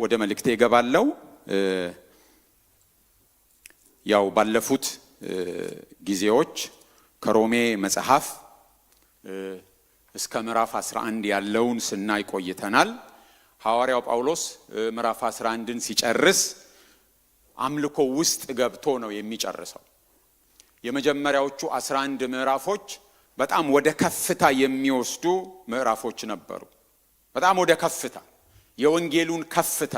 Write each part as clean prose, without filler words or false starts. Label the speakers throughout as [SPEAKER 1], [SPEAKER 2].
[SPEAKER 1] ወደ መልእክቴ እገባለሁ። ያው ባለፉት ጊዜዎች ከሮሜ መጽሐፍ እስከ ምዕራፍ 11 ያለውን ስናይ ቆይተናል። ሐዋርያው ጳውሎስ ምዕራፍ 11ን ሲጨርስ አምልኮ ውስጥ ገብቶ ነው የሚጨርሰው። የመጀመሪያዎቹ 11 ምዕራፎች በጣም ወደ ከፍታ የሚወስዱ ምዕራፎች ነበሩ። በጣም ወደ ከፍታ የወንጌሉን ከፍታ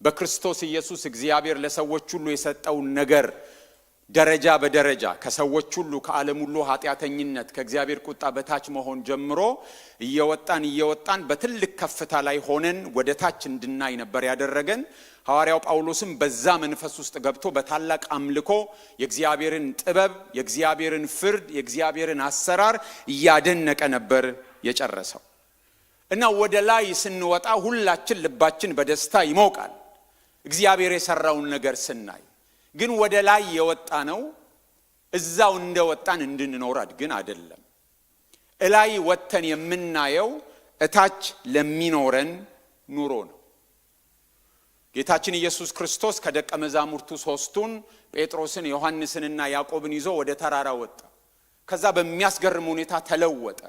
[SPEAKER 1] በክርስቶስ ኢየሱስ እግዚአብሔር ለሰዎች ሁሉ የሰጠውን ነገር ደረጃ በደረጃ ከሰዎች ሁሉ ከዓለም ሁሉ ኃጢአተኝነት ከእግዚአብሔር ቁጣ በታች መሆን ጀምሮ እየወጣን በትልቅ ከፍታ ላይ ሆነን ወደ ታች እንድናይ ነበር ያደረገን። ሐዋርያው ጳውሎስም በዛ መንፈስ ውስጥ ገብቶ በታላቅ አምልኮ የእግዚአብሔርን ጥበብ፣ የእግዚአብሔርን ፍርድ፣ የእግዚአብሔርን አሰራር እያደነቀ ነበር የጨረሰው እና ወደ ላይ ስንወጣ ሁላችን ልባችን በደስታ ይሞቃል እግዚአብሔር የሰራውን ነገር ስናይ። ግን ወደ ላይ የወጣ ነው እዛው እንደወጣን እንድንኖር ግን አይደለም። እላይ ወጥተን የምናየው እታች ለሚኖረን ኑሮ ነው። ጌታችን ኢየሱስ ክርስቶስ ከደቀ መዛሙርቱ ሶስቱን ጴጥሮስን፣ ዮሐንስንና ያዕቆብን ይዞ ወደ ተራራ ወጣ። ከዛ በሚያስገርም ሁኔታ ተለወጠ።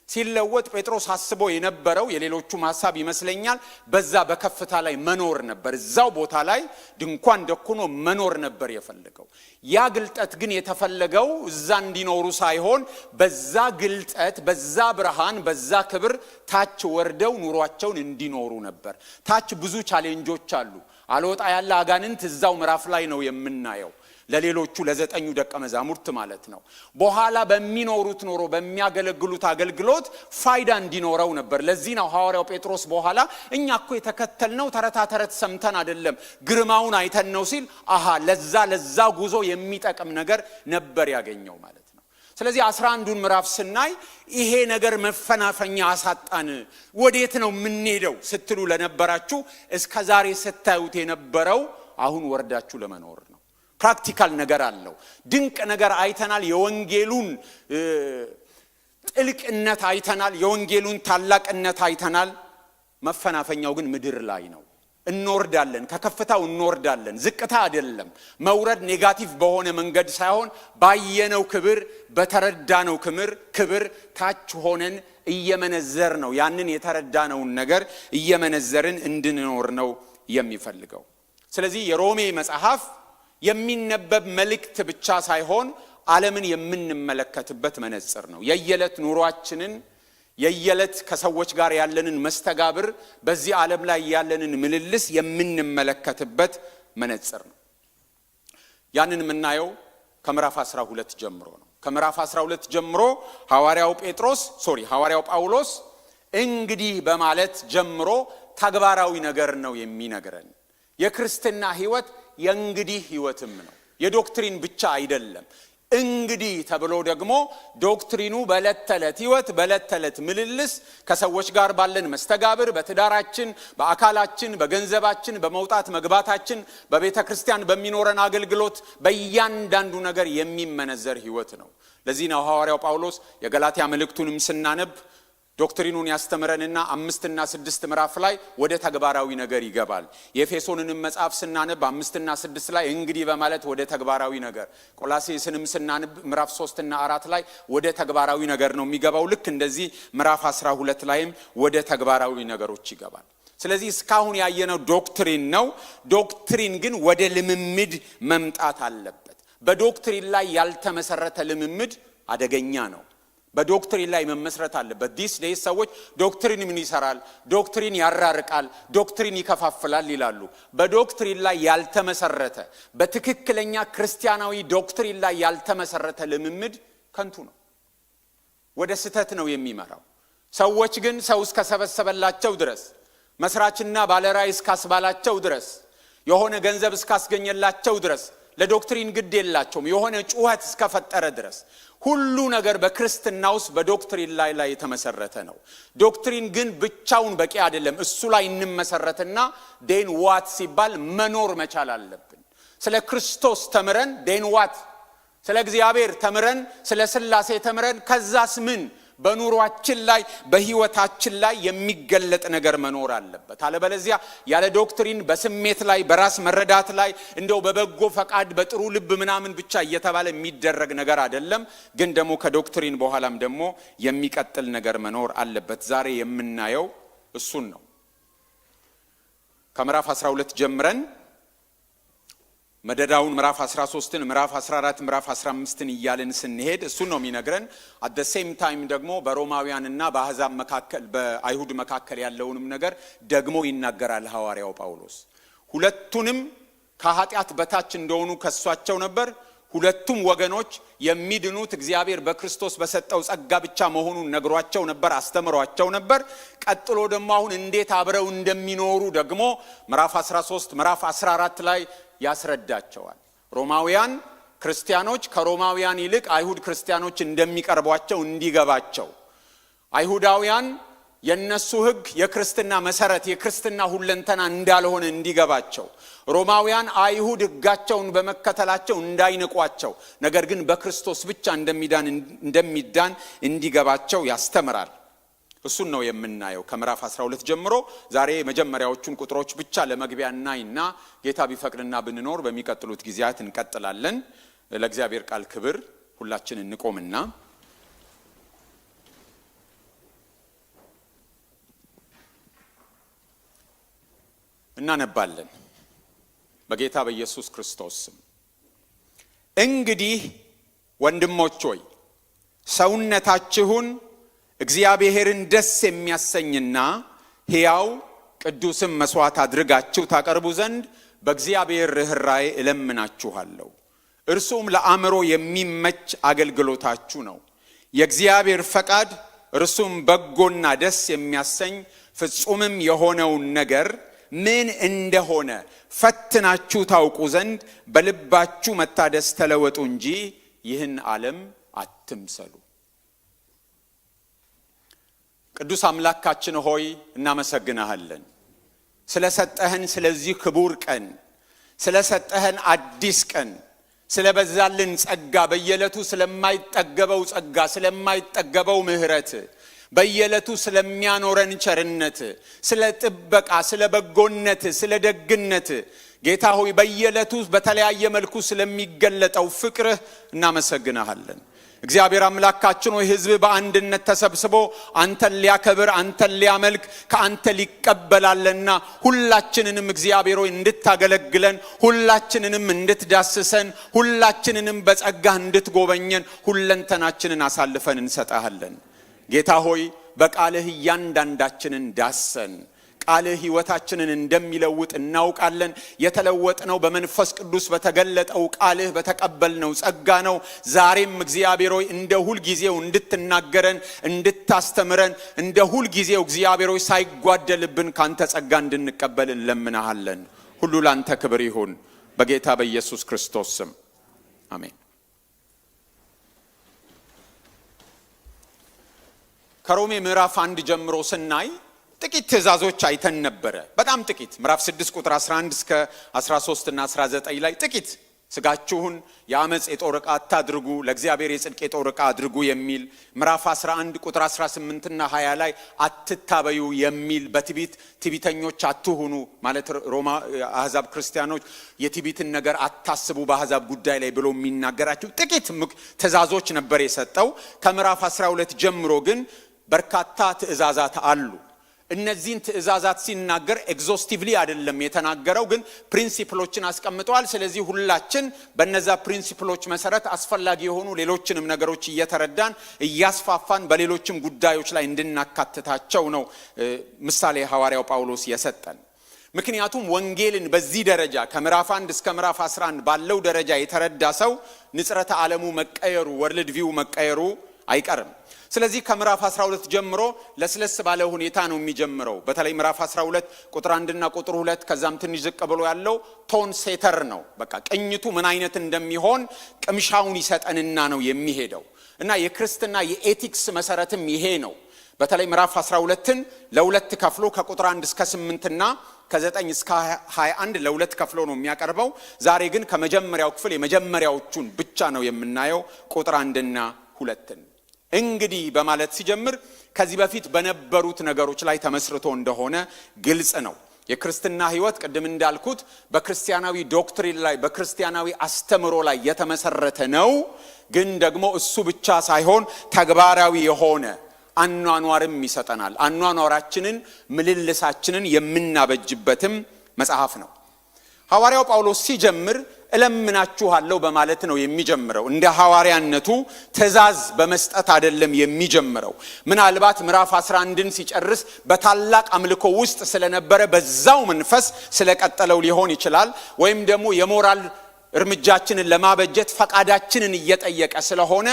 [SPEAKER 1] ሲለወጥ ጴጥሮስ አስቦ የነበረው የሌሎቹም ሐሳብ ይመስለኛል በዛ በከፍታ ላይ መኖር ነበር። እዛው ቦታ ላይ ድንኳን ደኩኖ መኖር ነበር የፈለገው። ያ ግልጠት ግን የተፈለገው እዛ እንዲኖሩ ሳይሆን በዛ ግልጠት፣ በዛ ብርሃን፣ በዛ ክብር ታች ወርደው ኑሯቸውን እንዲኖሩ ነበር። ታች ብዙ ቻሌንጆች አሉ። አልወጣ ያለ አጋንንት እዛው ምዕራፍ ላይ ነው የምናየው። ለሌሎቹ ለዘጠኙ ደቀ መዛሙርት ማለት ነው። በኋላ በሚኖሩት ኖሮ በሚያገለግሉት አገልግሎት ፋይዳ እንዲኖረው ነበር። ለዚህ ነው ሐዋርያው ጴጥሮስ በኋላ እኛ እኮ የተከተልነው ተረት ሰምተን አይደለም ግርማውን አይተን ነው ሲል ለዛ ጉዞ የሚጠቅም ነገር ነበር ያገኘው ማለት ነው። ስለዚህ 11ዱን ምዕራፍ ስናይ ይሄ ነገር መፈናፈኛ አሳጣን፣ ወዴት ነው የምንሄደው ስትሉ ለነበራችሁ እስከዛሬ ስታዩት የነበረው አሁን ወርዳችሁ ለመኖር ነው። ፕራክቲካል ነገር አለው። ድንቅ ነገር አይተናል። የወንጌሉን ጥልቅነት አይተናል። የወንጌሉን ታላቅነት አይተናል። መፈናፈኛው ግን ምድር ላይ ነው። እንወርዳለን፣ ከከፍታው እንወርዳለን። ዝቅታ አይደለም። መውረድ ኔጋቲቭ በሆነ መንገድ ሳይሆን ባየነው ክብር፣ በተረዳነው ክብር ታች ሆነን እየመነዘር ነው። ያንን የተረዳነውን ነገር እየመነዘርን እንድንኖር ነው የሚፈልገው። ስለዚህ የሮሜ መጽሐፍ የሚነበብ መልእክት ብቻ ሳይሆን ዓለምን የምንመለከትበት መነጽር ነው። የየዕለት ኑሯችንን፣ የየዕለት ከሰዎች ጋር ያለንን መስተጋብር፣ በዚህ ዓለም ላይ ያለንን ምልልስ የምንመለከትበት መነጽር ነው። ያንን የምናየው ከምዕራፍ 12 ጀምሮ ነው። ከምዕራፍ 12 ጀምሮ ሐዋርያው ጳውሎስ እንግዲህ በማለት ጀምሮ ተግባራዊ ነገር ነው የሚነግረን። የክርስትና ሕይወት የእንግዲህ ሕይወትም ነው። የዶክትሪን ብቻ አይደለም። እንግዲህ ተብሎ ደግሞ ዶክትሪኑ በዕለት ተዕለት ሕይወት፣ በዕለት ተዕለት ምልልስ፣ ከሰዎች ጋር ባለን መስተጋብር፣ በትዳራችን፣ በአካላችን፣ በገንዘባችን፣ በመውጣት መግባታችን፣ በቤተ ክርስቲያን በሚኖረን አገልግሎት፣ በእያንዳንዱ ነገር የሚመነዘር ሕይወት ነው። ለዚህ ነው ሐዋርያው ጳውሎስ የገላትያ መልእክቱንም ስናነብ ዶክትሪኑን ያስተምረንና 5 እና 6 ምዕራፍ ላይ ወደ ተግባራዊ ነገር ይገባል። የኤፌሶንንም መጽሐፍ ስናነብ 5 እና 6 ላይ እንግዲህ በማለት ወደ ተግባራዊ ነገር፣ ቆላሴስንም ስናነብ ምዕራፍ 3 እና 4 ላይ ወደ ተግባራዊ ነገር ነው የሚገባው። ልክ እንደዚህ ምዕራፍ 12 ላይም ወደ ተግባራዊ ነገሮች ይገባል። ስለዚህ እስካሁን ያየነው ዶክትሪን ነው። ዶክትሪን ግን ወደ ልምምድ መምጣት አለበት። በዶክትሪን ላይ ያልተመሰረተ ልምምድ አደገኛ ነው። በዶክትሪን ላይ መመስረት አለበት። ዲስ ዴይስ ሰዎች ዶክትሪን ምን ይሰራል፣ ዶክትሪን ያራርቃል፣ ዶክትሪን ይከፋፍላል ይላሉ። በዶክትሪን ላይ ያልተመሰረተ፣ በትክክለኛ ክርስቲያናዊ ዶክትሪን ላይ ያልተመሰረተ ልምምድ ከንቱ ነው፣ ወደ ስህተት ነው የሚመራው። ሰዎች ግን ሰው እስከሰበሰበላቸው ድረስ፣ መስራችና ባለራዕይ እስካስባላቸው ድረስ፣ የሆነ ገንዘብ እስካስገኘላቸው ድረስ ለዶክትሪን ግድ የላቸውም። የሆነ ጩኸት እስከፈጠረ ድረስ ሁሉ ነገር በክርስትና ውስጥ በዶክትሪን ላይ የተመሰረተ ነው። ዶክትሪን ግን ብቻውን በቂ አይደለም። እሱ ላይ እንመሰረትና ዴን ዋት ሲባል መኖር መቻል አለብን። ስለ ክርስቶስ ተምረን ዴን ዋት፣ ስለ እግዚአብሔር ተምረን፣ ስለ ሥላሴ ተምረን ከዛስ በኑሯችን ላይ በህይወታችን ላይ የሚገለጥ ነገር መኖር አለበት። አለበለዚያ ያለ ዶክትሪን በስሜት ላይ በራስ መረዳት ላይ እንደው በበጎ ፈቃድ በጥሩ ልብ ምናምን ብቻ እየተባለ የሚደረግ ነገር አይደለም። ግን ደግሞ ከዶክትሪን በኋላም ደግሞ የሚቀጥል ነገር መኖር አለበት። ዛሬ የምናየው እሱን ነው። ከምዕራፍ 12 ጀምረን መደዳውን ምዕራፍ 13ን ምዕራፍ 14 ምዕራፍ 15ን እያልን ስንሄድ እሱን ነው የሚነግረን። at the same time ደግሞ በሮማውያንና በአሕዛብ መካከል በአይሁድ መካከል ያለውንም ነገር ደግሞ ይናገራል ሐዋርያው ጳውሎስ። ሁለቱንም ከኃጢአት በታች እንደሆኑ ከሷቸው ነበር። ሁለቱም ወገኖች የሚድኑት እግዚአብሔር በክርስቶስ በሰጠው ጸጋ ብቻ መሆኑን ነግሯቸው ነበር፣ አስተምሯቸው ነበር። ቀጥሎ ደግሞ አሁን እንዴት አብረው እንደሚኖሩ ደግሞ ምዕራፍ 13 ምዕራፍ 14 ላይ ያስረዳቸዋል። ሮማውያን ክርስቲያኖች ከሮማውያን ይልቅ አይሁድ ክርስቲያኖች እንደሚቀርቧቸው እንዲገባቸው፣ አይሁዳውያን የነሱ ሕግ የክርስትና መሰረት የክርስትና ሁለንተና እንዳልሆነ እንዲገባቸው፣ ሮማውያን አይሁድ ሕጋቸውን በመከተላቸው እንዳይንቋቸው ነገር ግን በክርስቶስ ብቻ እንደሚዳን እንዲገባቸው ያስተምራል። እሱን ነው የምናየው ከምዕራፍ 12 ጀምሮ። ዛሬ መጀመሪያዎቹን ቁጥሮች ብቻ ለመግቢያ እናይና ጌታ ቢፈቅድና ብንኖር በሚቀጥሉት ጊዜያት እንቀጥላለን። ለእግዚአብሔር ቃል ክብር ሁላችን እንቆምና እናነባለን። በጌታ በኢየሱስ ክርስቶስ ስም። እንግዲህ ወንድሞች ሆይ ሰውነታችሁን እግዚአብሔርን ደስ የሚያሰኝና ሕያው ቅዱስም መስዋዕት አድርጋችሁ ታቀርቡ ዘንድ በእግዚአብሔር ርኅራኄ እለምናችኋለሁ። እርሱም ለአእምሮ የሚመች አገልግሎታችሁ ነው። የእግዚአብሔር ፈቃድ እርሱም በጎና ደስ የሚያሰኝ ፍጹምም የሆነውን ነገር ምን እንደሆነ ፈትናችሁ ታውቁ ዘንድ በልባችሁ መታደስ ተለወጡ እንጂ ይህን ዓለም አትምሰሉ። ቅዱስ አምላካችን ሆይ እናመሰግናለን ስለሰጠህን ስለዚህ ክቡር ቀን፣ ስለሰጠህን አዲስ ቀን፣ ስለበዛልን ጸጋ፣ በየዕለቱ ስለማይጠገበው ጸጋ፣ ስለማይጠገበው ምሕረት፣ በየዕለቱ ስለሚያኖረን ቸርነት፣ ስለ ጥበቃ፣ ስለ በጎነት፣ ስለ ደግነት ጌታ ሆይ በየዕለቱ በተለያየ መልኩ ስለሚገለጠው ፍቅርህ እናመሰግናለን። እግዚአብሔር አምላካችን ሆይ ሕዝብ በአንድነት ተሰብስቦ አንተን ሊያከብር አንተን ሊያመልክ ከአንተ ሊቀበላልና ሁላችንንም እግዚአብሔር ሆይ እንድታገለግለን፣ ሁላችንንም እንድትዳስሰን፣ ሁላችንንም በጸጋህ እንድትጎበኘን ሁለንተናችንን አሳልፈን እንሰጣለን። ጌታ ሆይ በቃልህ እያንዳንዳችንን ዳሰን። ቃልህ ሕይወታችንን እንደሚለውጥ እናውቃለን። የተለወጥነው በመንፈስ ቅዱስ በተገለጠው ቃልህ በተቀበልነው ጸጋ ነው። ዛሬም እግዚአብሔር ሆይ እንደ ሁል ጊዜው እንድትናገረን፣ እንድታስተምረን፣ እንደ ሁል ጊዜው እግዚአብሔር ሆይ ሳይጓደልብን ካንተ ጸጋ እንድንቀበል እንለምናሃለን። ሁሉ ላንተ ክብር ይሁን በጌታ በኢየሱስ ክርስቶስ ስም አሜን። ከሮሜ ምዕራፍ 1 ጀምሮ ስናይ ጥቂት ትእዛዞች አይተን ነበረ። በጣም ጥቂት። ምዕራፍ 6 ቁጥር 11 እስከ 13 እና 19 ላይ ጥቂት ስጋችሁን የአመጽ የጦር ዕቃ አታድርጉ፣ ለእግዚአብሔር የጽድቅ የጦር ዕቃ አድርጉ የሚል፣ ምዕራፍ 11 ቁጥር 18 እና 20 ላይ አትታበዩ የሚል፣ ትዕቢተኞች አትሁኑ ማለት ሮማ አሕዛብ ክርስቲያኖች የትዕቢትን ነገር አታስቡ በአሕዛብ ጉዳይ ላይ ብሎ የሚናገራቸው ጥቂት ትእዛዞች ነበር የሰጠው። ከምዕራፍ 12 ጀምሮ ግን በርካታ ትእዛዛት አሉ። እነዚህን ትእዛዛት ሲናገር ኤግዞስቲቭሊ አይደለም የተናገረው፣ ግን ፕሪንሲፕሎችን አስቀምጠዋል። ስለዚህ ሁላችን በእነዛ ፕሪንሲፕሎች መሰረት አስፈላጊ የሆኑ ሌሎችንም ነገሮች እየተረዳን እያስፋፋን በሌሎችም ጉዳዮች ላይ እንድናካትታቸው ነው ምሳሌ ሐዋርያው ጳውሎስ የሰጠን። ምክንያቱም ወንጌልን በዚህ ደረጃ ከምዕራፍ 1 እስከ ምዕራፍ 11 ባለው ደረጃ የተረዳ ሰው ንጽረተ ዓለሙ መቀየሩ፣ ወርልድ ቪው መቀየሩ አይቀርም። ስለዚህ ከምዕራፍ 12 ጀምሮ ለስለስ ባለ ሁኔታ ነው የሚጀምረው። በተለይ ምዕራፍ 12 ቁጥር 1 እና ቁጥር 2 ከዛም ትንሽ ዝቅ ብሎ ያለው ቶን ሴተር ነው። በቃ ቅኝቱ ምን አይነት እንደሚሆን ቅምሻውን ይሰጠንና ነው የሚሄደው። እና የክርስትና የኤቲክስ መሰረትም ይሄ ነው። በተለይ ምዕራፍ 12ን ለሁለት ከፍሎ ከቁጥር 1 እስከ 8 እና ከ9 እስከ 21 ለሁለት ከፍሎ ነው የሚያቀርበው። ዛሬ ግን ከመጀመሪያው ክፍል የመጀመሪያዎቹን ብቻ ነው የምናየው፣ ቁጥር 1 እና 2ን። እንግዲህ በማለት ሲጀምር ከዚህ በፊት በነበሩት ነገሮች ላይ ተመስርቶ እንደሆነ ግልጽ ነው። የክርስትና ሕይወት ቅድም እንዳልኩት በክርስቲያናዊ ዶክትሪን ላይ በክርስቲያናዊ አስተምሮ ላይ የተመሰረተ ነው። ግን ደግሞ እሱ ብቻ ሳይሆን ተግባራዊ የሆነ አኗኗርም ይሰጠናል። አኗኗራችንን ምልልሳችንን የምናበጅበትም መጽሐፍ ነው። ሐዋርያው ጳውሎስ ሲጀምር እለምናችኋለሁ በማለት ነው የሚጀምረው። እንደ ሐዋርያነቱ ትእዛዝ በመስጠት አይደለም የሚጀምረው። ምናልባት ምዕራፍ 11ን ሲጨርስ በታላቅ አምልኮ ውስጥ ስለነበረ በዛው መንፈስ ስለቀጠለው ሊሆን ይችላል። ወይም ደግሞ የሞራል እርምጃችንን ለማበጀት ፈቃዳችንን እየጠየቀ ስለሆነ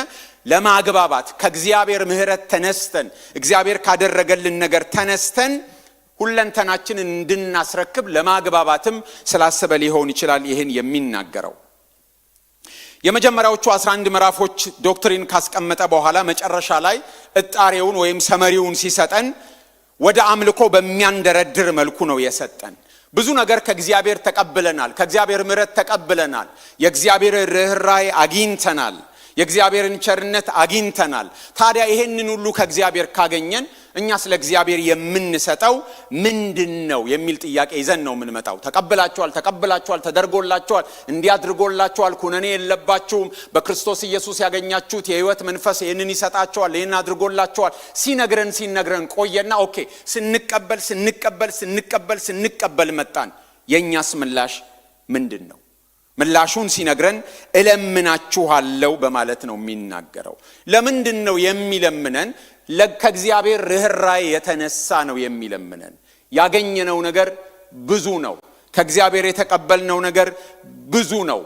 [SPEAKER 1] ለማግባባት ከእግዚአብሔር ምሕረት ተነስተን እግዚአብሔር ካደረገልን ነገር ተነስተን ሁለንተናችንን እንድናስረክብ ለማግባባትም ስላሰበ ሊሆን ይችላል ይህን የሚናገረው። የመጀመሪያዎቹ 11 ምዕራፎች ዶክትሪን ካስቀመጠ በኋላ መጨረሻ ላይ እጣሬውን ወይም ሰመሪውን ሲሰጠን ወደ አምልኮ በሚያንደረድር መልኩ ነው የሰጠን። ብዙ ነገር ከእግዚአብሔር ተቀብለናል። ከእግዚአብሔር ምሕረት ተቀብለናል። የእግዚአብሔር ርኅራኄ አግኝተናል። የእግዚአብሔርን ቸርነት አግኝተናል። ታዲያ ይሄንን ሁሉ ከእግዚአብሔር ካገኘን እኛ ስለ እግዚአብሔር የምንሰጠው ምንድነው የሚል ጥያቄ ይዘን ነው የምንመጣው። ተቀብላችኋል፣ ተደርጎላችኋል፣ እንዲያድርጎላችኋል፣ ኩነኔ የለባችሁም፣ በክርስቶስ ኢየሱስ ያገኛችሁት የሕይወት መንፈስ ይህንን ይሰጣችኋል፣ ይህን አድርጎላችኋል ሲነግረን ቆየና ኦኬ ስንቀበል መጣን። የእኛስ ምላሽ ምንድን ነው? ምላሹን ሲነግረን እለምናችኋለሁ በማለት ነው የሚናገረው። ለምንድን ነው የሚለምነን? ከእግዚአብሔር ርኅራኄ የተነሳ ነው የሚለምነን። ያገኘነው ነገር ብዙ ነው። ከእግዚአብሔር የተቀበልነው ነገር ብዙ ነው።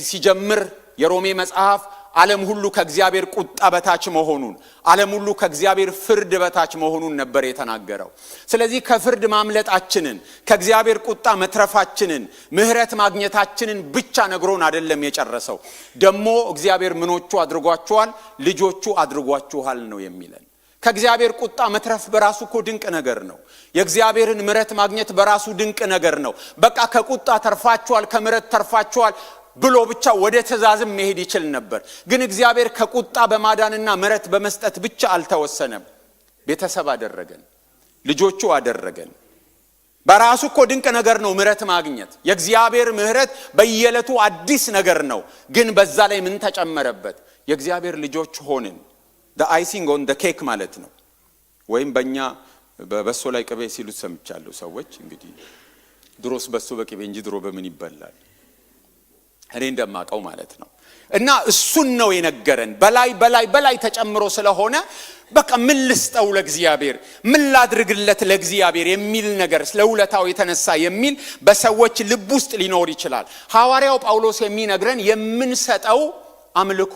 [SPEAKER 1] ሲጀምር የሮሜ መጽሐፍ ዓለም ሁሉ ከእግዚአብሔር ቁጣ በታች መሆኑን፣ ዓለም ሁሉ ከእግዚአብሔር ፍርድ በታች መሆኑን ነበር የተናገረው። ስለዚህ ከፍርድ ማምለጣችንን፣ ከእግዚአብሔር ቁጣ መትረፋችንን፣ ምሕረት ማግኘታችንን ብቻ ነግሮን አይደለም የጨረሰው። ደግሞ እግዚአብሔር ምኖቹ አድርጓችኋል፣ ልጆቹ አድርጓችኋል ነው የሚለን። ከእግዚአብሔር ቁጣ መትረፍ በራሱ እኮ ድንቅ ነገር ነው። የእግዚአብሔርን ምሕረት ማግኘት በራሱ ድንቅ ነገር ነው። በቃ ከቁጣ ተርፋችኋል፣ ከምሕረት ተርፋችኋል ብሎ ብቻ ወደ ትእዛዝም መሄድ ይችል ነበር። ግን እግዚአብሔር ከቁጣ በማዳንና ምሕረት በመስጠት ብቻ አልተወሰነም። ቤተሰብ አደረገን፣ ልጆቹ አደረገን። በራሱ እኮ ድንቅ ነገር ነው ምሕረት ማግኘት። የእግዚአብሔር ምሕረት በየዕለቱ አዲስ ነገር ነው። ግን በዛ ላይ ምን ተጨመረበት? የእግዚአብሔር ልጆች ሆንን። the icing on the cake ማለት ነው። ወይም በእኛ በበሶ ላይ ቅቤ ሲሉት ሰምቻለሁ ሰዎች። እንግዲህ ድሮስ በሶ በቅቤ እንጂ ድሮ በምን ይበላል? እኔ እንደማቀው ማለት ነው። እና እሱን ነው የነገረን። በላይ ተጨምሮ ስለሆነ በቃ ምን ልስጠው ለእግዚአብሔር፣ ምን ላድርግለት ለእግዚአብሔር የሚል ነገር ስለውለታው የተነሳ የሚል በሰዎች ልብ ውስጥ ሊኖር ይችላል። ሐዋርያው ጳውሎስ የሚነግረን የምንሰጠው አምልኮ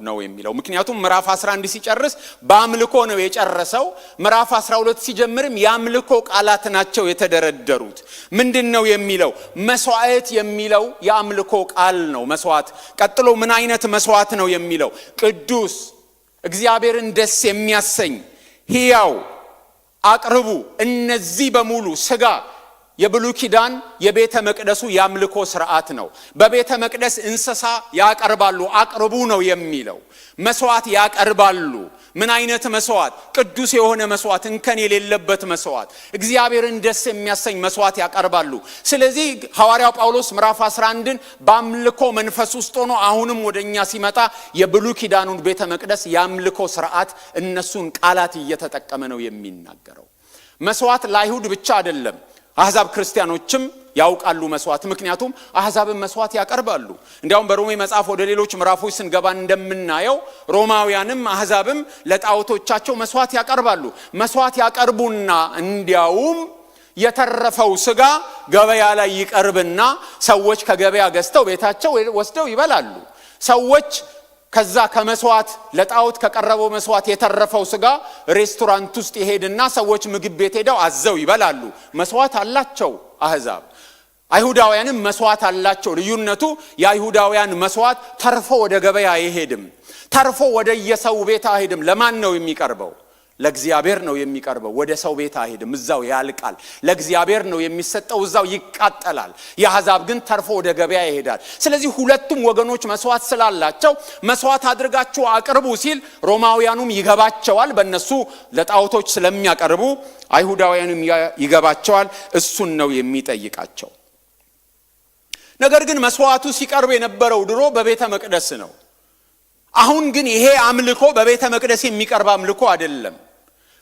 [SPEAKER 1] ነው የሚለው። ምክንያቱም ምዕራፍ 11 ሲጨርስ በአምልኮ ነው የጨረሰው። ምዕራፍ 12 ሲጀምርም የአምልኮ ቃላት ናቸው የተደረደሩት። ምንድነው የሚለው? መስዋዕት የሚለው የአምልኮ ቃል ነው። መስዋዕት ቀጥሎ ምን አይነት መስዋዕት ነው የሚለው? ቅዱስ፣ እግዚአብሔርን ደስ የሚያሰኝ ሕያው አቅርቡ። እነዚህ በሙሉ ስጋ የብሉይ ኪዳን የቤተ መቅደሱ ያምልኮ ሥርዓት ነው። በቤተ መቅደስ እንስሳ ያቀርባሉ፣ አቅርቡ ነው የሚለው። መስዋዕት ያቀርባሉ። ምን አይነት መስዋዕት? ቅዱስ የሆነ መስዋዕት፣ እንከን የሌለበት መስዋዕት፣ እግዚአብሔርን ደስ የሚያሰኝ መስዋዕት ያቀርባሉ። ስለዚህ ሐዋርያው ጳውሎስ ምዕራፍ 11ን በአምልኮ መንፈስ ውስጥ ሆኖ አሁንም ወደኛ ሲመጣ የብሉይ ኪዳኑን ቤተ መቅደስ ያምልኮ ሥርዓት እነሱን ቃላት እየተጠቀመ ነው የሚናገረው። መስዋዕት ለአይሁድ ብቻ አይደለም፣ አሕዛብ ክርስቲያኖችም ያውቃሉ መስዋዕት። ምክንያቱም አሕዛብም መስዋዕት ያቀርባሉ። እንዲያውም በሮሜ መጽሐፍ ወደ ሌሎች ምዕራፎች ስንገባ እንደምናየው ሮማውያንም አሕዛብም ለጣዖቶቻቸው መስዋዕት ያቀርባሉ። መስዋዕት ያቀርቡና እንዲያውም የተረፈው ስጋ ገበያ ላይ ይቀርብና ሰዎች ከገበያ ገዝተው ቤታቸው ወስደው ይበላሉ። ሰዎች ከዛ ከመስዋዕት ለጣዖት ከቀረበው መስዋዕት የተረፈው ስጋ ሬስቶራንት ውስጥ ይሄድና ሰዎች ምግብ ቤት ሄደው አዘው ይበላሉ። መስዋዕት አላቸው አሕዛብ። አይሁዳውያንም መስዋዕት አላቸው። ልዩነቱ የአይሁዳውያን መስዋዕት ተርፎ ወደ ገበያ አይሄድም፣ ተርፎ ወደ የሰው ቤት አይሄድም። ለማን ነው የሚቀርበው? ለእግዚአብሔር ነው የሚቀርበው። ወደ ሰው ቤት አይሄድም፣ እዛው ያልቃል። ለእግዚአብሔር ነው የሚሰጠው፣ እዛው ይቃጠላል። የአሕዛብ ግን ተርፎ ወደ ገበያ ይሄዳል። ስለዚህ ሁለቱም ወገኖች መስዋዕት ስላላቸው መስዋዕት አድርጋችሁ አቅርቡ ሲል ሮማውያኑም ይገባቸዋል፣ በእነሱ ለጣዖቶች ስለሚያቀርቡ። አይሁዳውያኑም ይገባቸዋል፣ እሱን ነው የሚጠይቃቸው። ነገር ግን መስዋዕቱ ሲቀርብ የነበረው ድሮ በቤተ መቅደስ ነው። አሁን ግን ይሄ አምልኮ በቤተ መቅደስ የሚቀርብ አምልኮ አይደለም።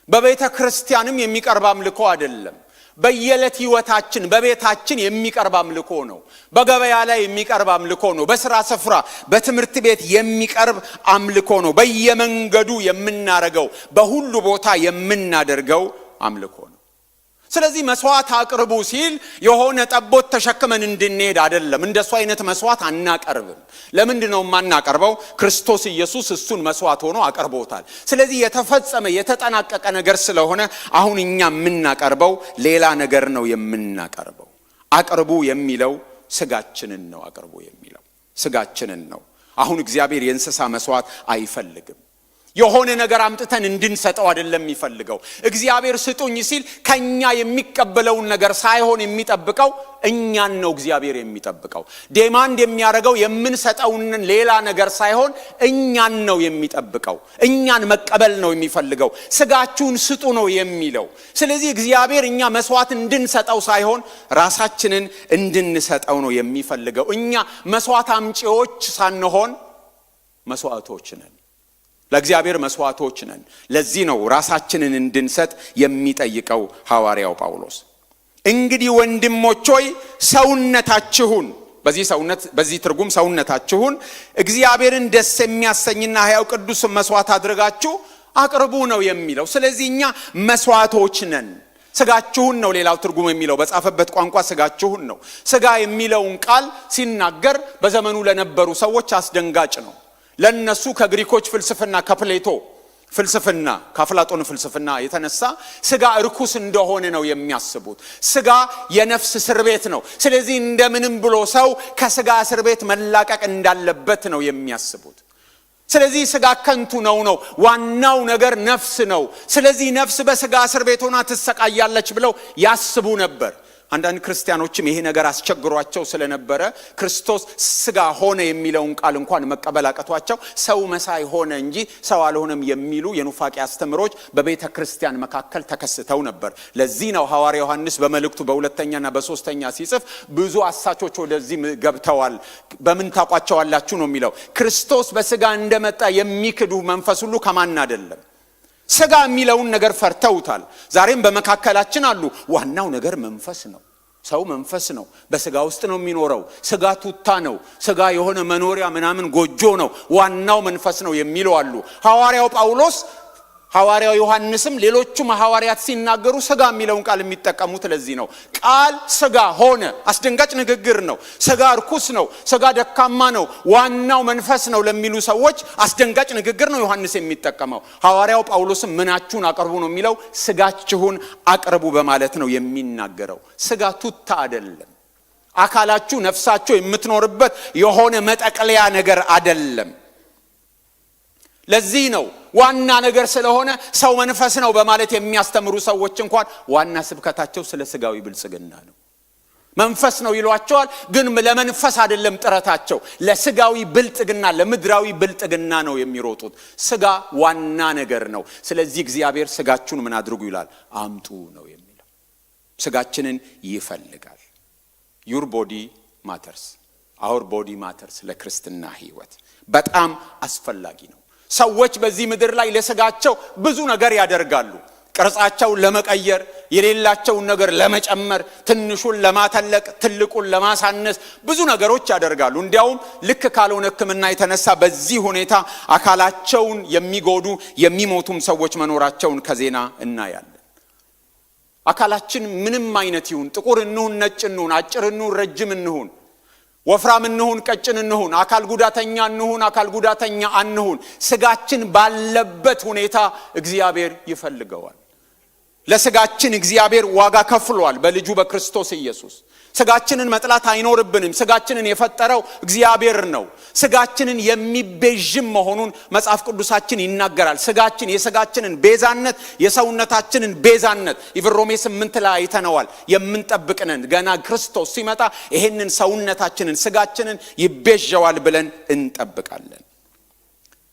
[SPEAKER 1] በቤተ ክርስቲያንም የሚቀርብ አምልኮ አይደለም። በየዕለት ህይወታችን በቤታችን የሚቀርብ አምልኮ ነው። በገበያ ላይ የሚቀርብ አምልኮ ነው። በስራ ስፍራ በትምህርት ቤት የሚቀርብ አምልኮ ነው። በየመንገዱ የምናረገው በሁሉ ቦታ የምናደርገው አምልኮ ነው። ስለዚህ መስዋዕት አቅርቡ ሲል የሆነ ጠቦት ተሸክመን እንድንሄድ አይደለም። እንደሱ አይነት መስዋዕት አናቀርብም። ለምንድነው የማናቀርበው? ክርስቶስ ኢየሱስ እሱን መስዋዕት ሆኖ አቅርቦታል። ስለዚህ የተፈጸመ የተጠናቀቀ ነገር ስለሆነ አሁን እኛ የምናቀርበው ሌላ ነገር ነው የምናቀርበው። አቅርቡ የሚለው ስጋችንን ነው። አቅርቡ የሚለው ስጋችንን ነው። አሁን እግዚአብሔር የእንስሳ መስዋዕት አይፈልግም። የሆነ ነገር አምጥተን እንድንሰጠው አይደለም የሚፈልገው። እግዚአብሔር ስጡኝ ሲል ከኛ የሚቀበለውን ነገር ሳይሆን የሚጠብቀው እኛን ነው። እግዚአብሔር የሚጠብቀው ዴማንድ የሚያደርገው የምንሰጠውን ሌላ ነገር ሳይሆን እኛን ነው የሚጠብቀው። እኛን መቀበል ነው የሚፈልገው። ስጋችሁን ስጡ ነው የሚለው። ስለዚህ እግዚአብሔር እኛ መስዋዕት እንድንሰጠው ሳይሆን ራሳችንን እንድንሰጠው ነው የሚፈልገው። እኛ መስዋዕት አምጪዎች ሳንሆን መስዋዕቶች ነን። ለእግዚአብሔር መስዋዕቶች ነን። ለዚህ ነው ራሳችንን እንድንሰጥ የሚጠይቀው ሐዋርያው ጳውሎስ። እንግዲህ ወንድሞች ሆይ ሰውነታችሁን፣ በዚህ ትርጉም ሰውነታችሁን እግዚአብሔርን ደስ የሚያሰኝና ሕያው ቅዱስ መስዋዕት አድርጋችሁ አቅርቡ ነው የሚለው። ስለዚህ እኛ መስዋዕቶች ነን። ስጋችሁን ነው ሌላው ትርጉም የሚለው። በጻፈበት ቋንቋ ስጋችሁን ነው። ስጋ የሚለውን ቃል ሲናገር በዘመኑ ለነበሩ ሰዎች አስደንጋጭ ነው። ለነሱ ከግሪኮች ፍልስፍና ከፕሌቶ ፍልስፍና ከአፍላጦን ፍልስፍና የተነሳ ስጋ እርኩስ እንደሆነ ነው የሚያስቡት። ስጋ የነፍስ እስር ቤት ነው። ስለዚህ እንደምንም ብሎ ሰው ከስጋ እስር ቤት መላቀቅ እንዳለበት ነው የሚያስቡት። ስለዚህ ስጋ ከንቱ ነው። ዋናው ነገር ነፍስ ነው። ስለዚህ ነፍስ በስጋ እስር ቤት ሆና ትሰቃያለች ብለው ያስቡ ነበር። አንዳንድ ክርስቲያኖችም ይሄ ነገር አስቸግሯቸው ስለነበረ ክርስቶስ ስጋ ሆነ የሚለውን ቃል እንኳን መቀበል አቅቷቸው ሰው መሳይ ሆነ እንጂ ሰው አልሆነም የሚሉ የኑፋቄ አስተምሮች በቤተ ክርስቲያን መካከል ተከስተው ነበር። ለዚህ ነው ሐዋርያ ዮሐንስ በመልእክቱ በሁለተኛና በሶስተኛ ሲጽፍ ብዙ አሳቾች ወደዚህ ገብተዋል። በምን ታቋቸዋላችሁ ነው የሚለው። ክርስቶስ በስጋ እንደመጣ የሚክዱ መንፈስ ሁሉ ከማን አይደለም። ስጋ የሚለውን ነገር ፈርተውታል። ዛሬም በመካከላችን አሉ። ዋናው ነገር መንፈስ ነው። ሰው መንፈስ ነው። በስጋ ውስጥ ነው የሚኖረው። ስጋ ቱታ ነው። ስጋ የሆነ መኖሪያ ምናምን ጎጆ ነው። ዋናው መንፈስ ነው የሚሉ አሉ። ሐዋርያው ጳውሎስ፣ ሐዋርያው ዮሐንስም ሌሎቹም ሐዋርያት ሲናገሩ ስጋ የሚለውን ቃል የሚጠቀሙት ለዚህ ነው። ቃል ስጋ ሆነ። አስደንጋጭ ንግግር ነው። ስጋ እርኩስ ነው። ስጋ ደካማ ነው። ዋናው መንፈስ ነው ለሚሉ ሰዎች አስደንጋጭ ንግግር ነው ዮሐንስ የሚጠቀመው። ሐዋርያው ጳውሎስም ምናችሁን አቅርቡ ነው የሚለው። ስጋችሁን አቅርቡ በማለት ነው የሚናገረው። ስጋ ቱታ አይደለም። አካላችሁ ነፍሳችሁ የምትኖርበት የሆነ መጠቅለያ ነገር አይደለም። ለዚህ ነው ዋና ነገር ስለሆነ ሰው መንፈስ ነው በማለት የሚያስተምሩ ሰዎች እንኳን ዋና ስብከታቸው ስለ ስጋዊ ብልጽግና ነው። መንፈስ ነው ይሏቸዋል፣ ግን ለመንፈስ አይደለም ጥረታቸው። ለስጋዊ ብልጥግና፣ ለምድራዊ ብልጥግና ነው የሚሮጡት። ስጋ ዋና ነገር ነው። ስለዚህ እግዚአብሔር ስጋችሁን ምን አድርጉ ይላል? አምጡ ነው የሚለው። ስጋችንን ይፈልጋል። your body matters, our body matters። ለክርስትና ህይወት በጣም አስፈላጊ ነው። ሰዎች በዚህ ምድር ላይ ለስጋቸው ብዙ ነገር ያደርጋሉ። ቅርጻቸውን ለመቀየር፣ የሌላቸውን ነገር ለመጨመር፣ ትንሹን ለማተለቅ፣ ትልቁን ለማሳነስ ብዙ ነገሮች ያደርጋሉ። እንዲያውም ልክ ካልሆነ ሕክምና የተነሳ በዚህ ሁኔታ አካላቸውን የሚጎዱ የሚሞቱም ሰዎች መኖራቸውን ከዜና እናያለን። አካላችን ምንም አይነት ይሁን፣ ጥቁር እንሁን፣ ነጭ እንሁን፣ አጭር እንሁን፣ ረጅም እንሁን፣ ወፍራም እንሁን፣ ቀጭን እንሁን፣ አካል ጉዳተኛ እንሁን፣ አካል ጉዳተኛ አንሁን፣ ስጋችን ባለበት ሁኔታ እግዚአብሔር ይፈልገዋል። ለስጋችን እግዚአብሔር ዋጋ ከፍሏል በልጁ በክርስቶስ ኢየሱስ። ስጋችንን መጥላት አይኖርብንም። ስጋችንን የፈጠረው እግዚአብሔር ነው። ስጋችንን የሚቤዥም መሆኑን መጽሐፍ ቅዱሳችን ይናገራል። የስጋችንን ቤዛነት፣ የሰውነታችንን ቤዛነት ሮሜ 8 ላይ አይተነዋል። የምንጠብቅነን ገና ክርስቶስ ሲመጣ ይሄንን ሰውነታችንን ስጋችንን ይቤዠዋል ብለን እንጠብቃለን።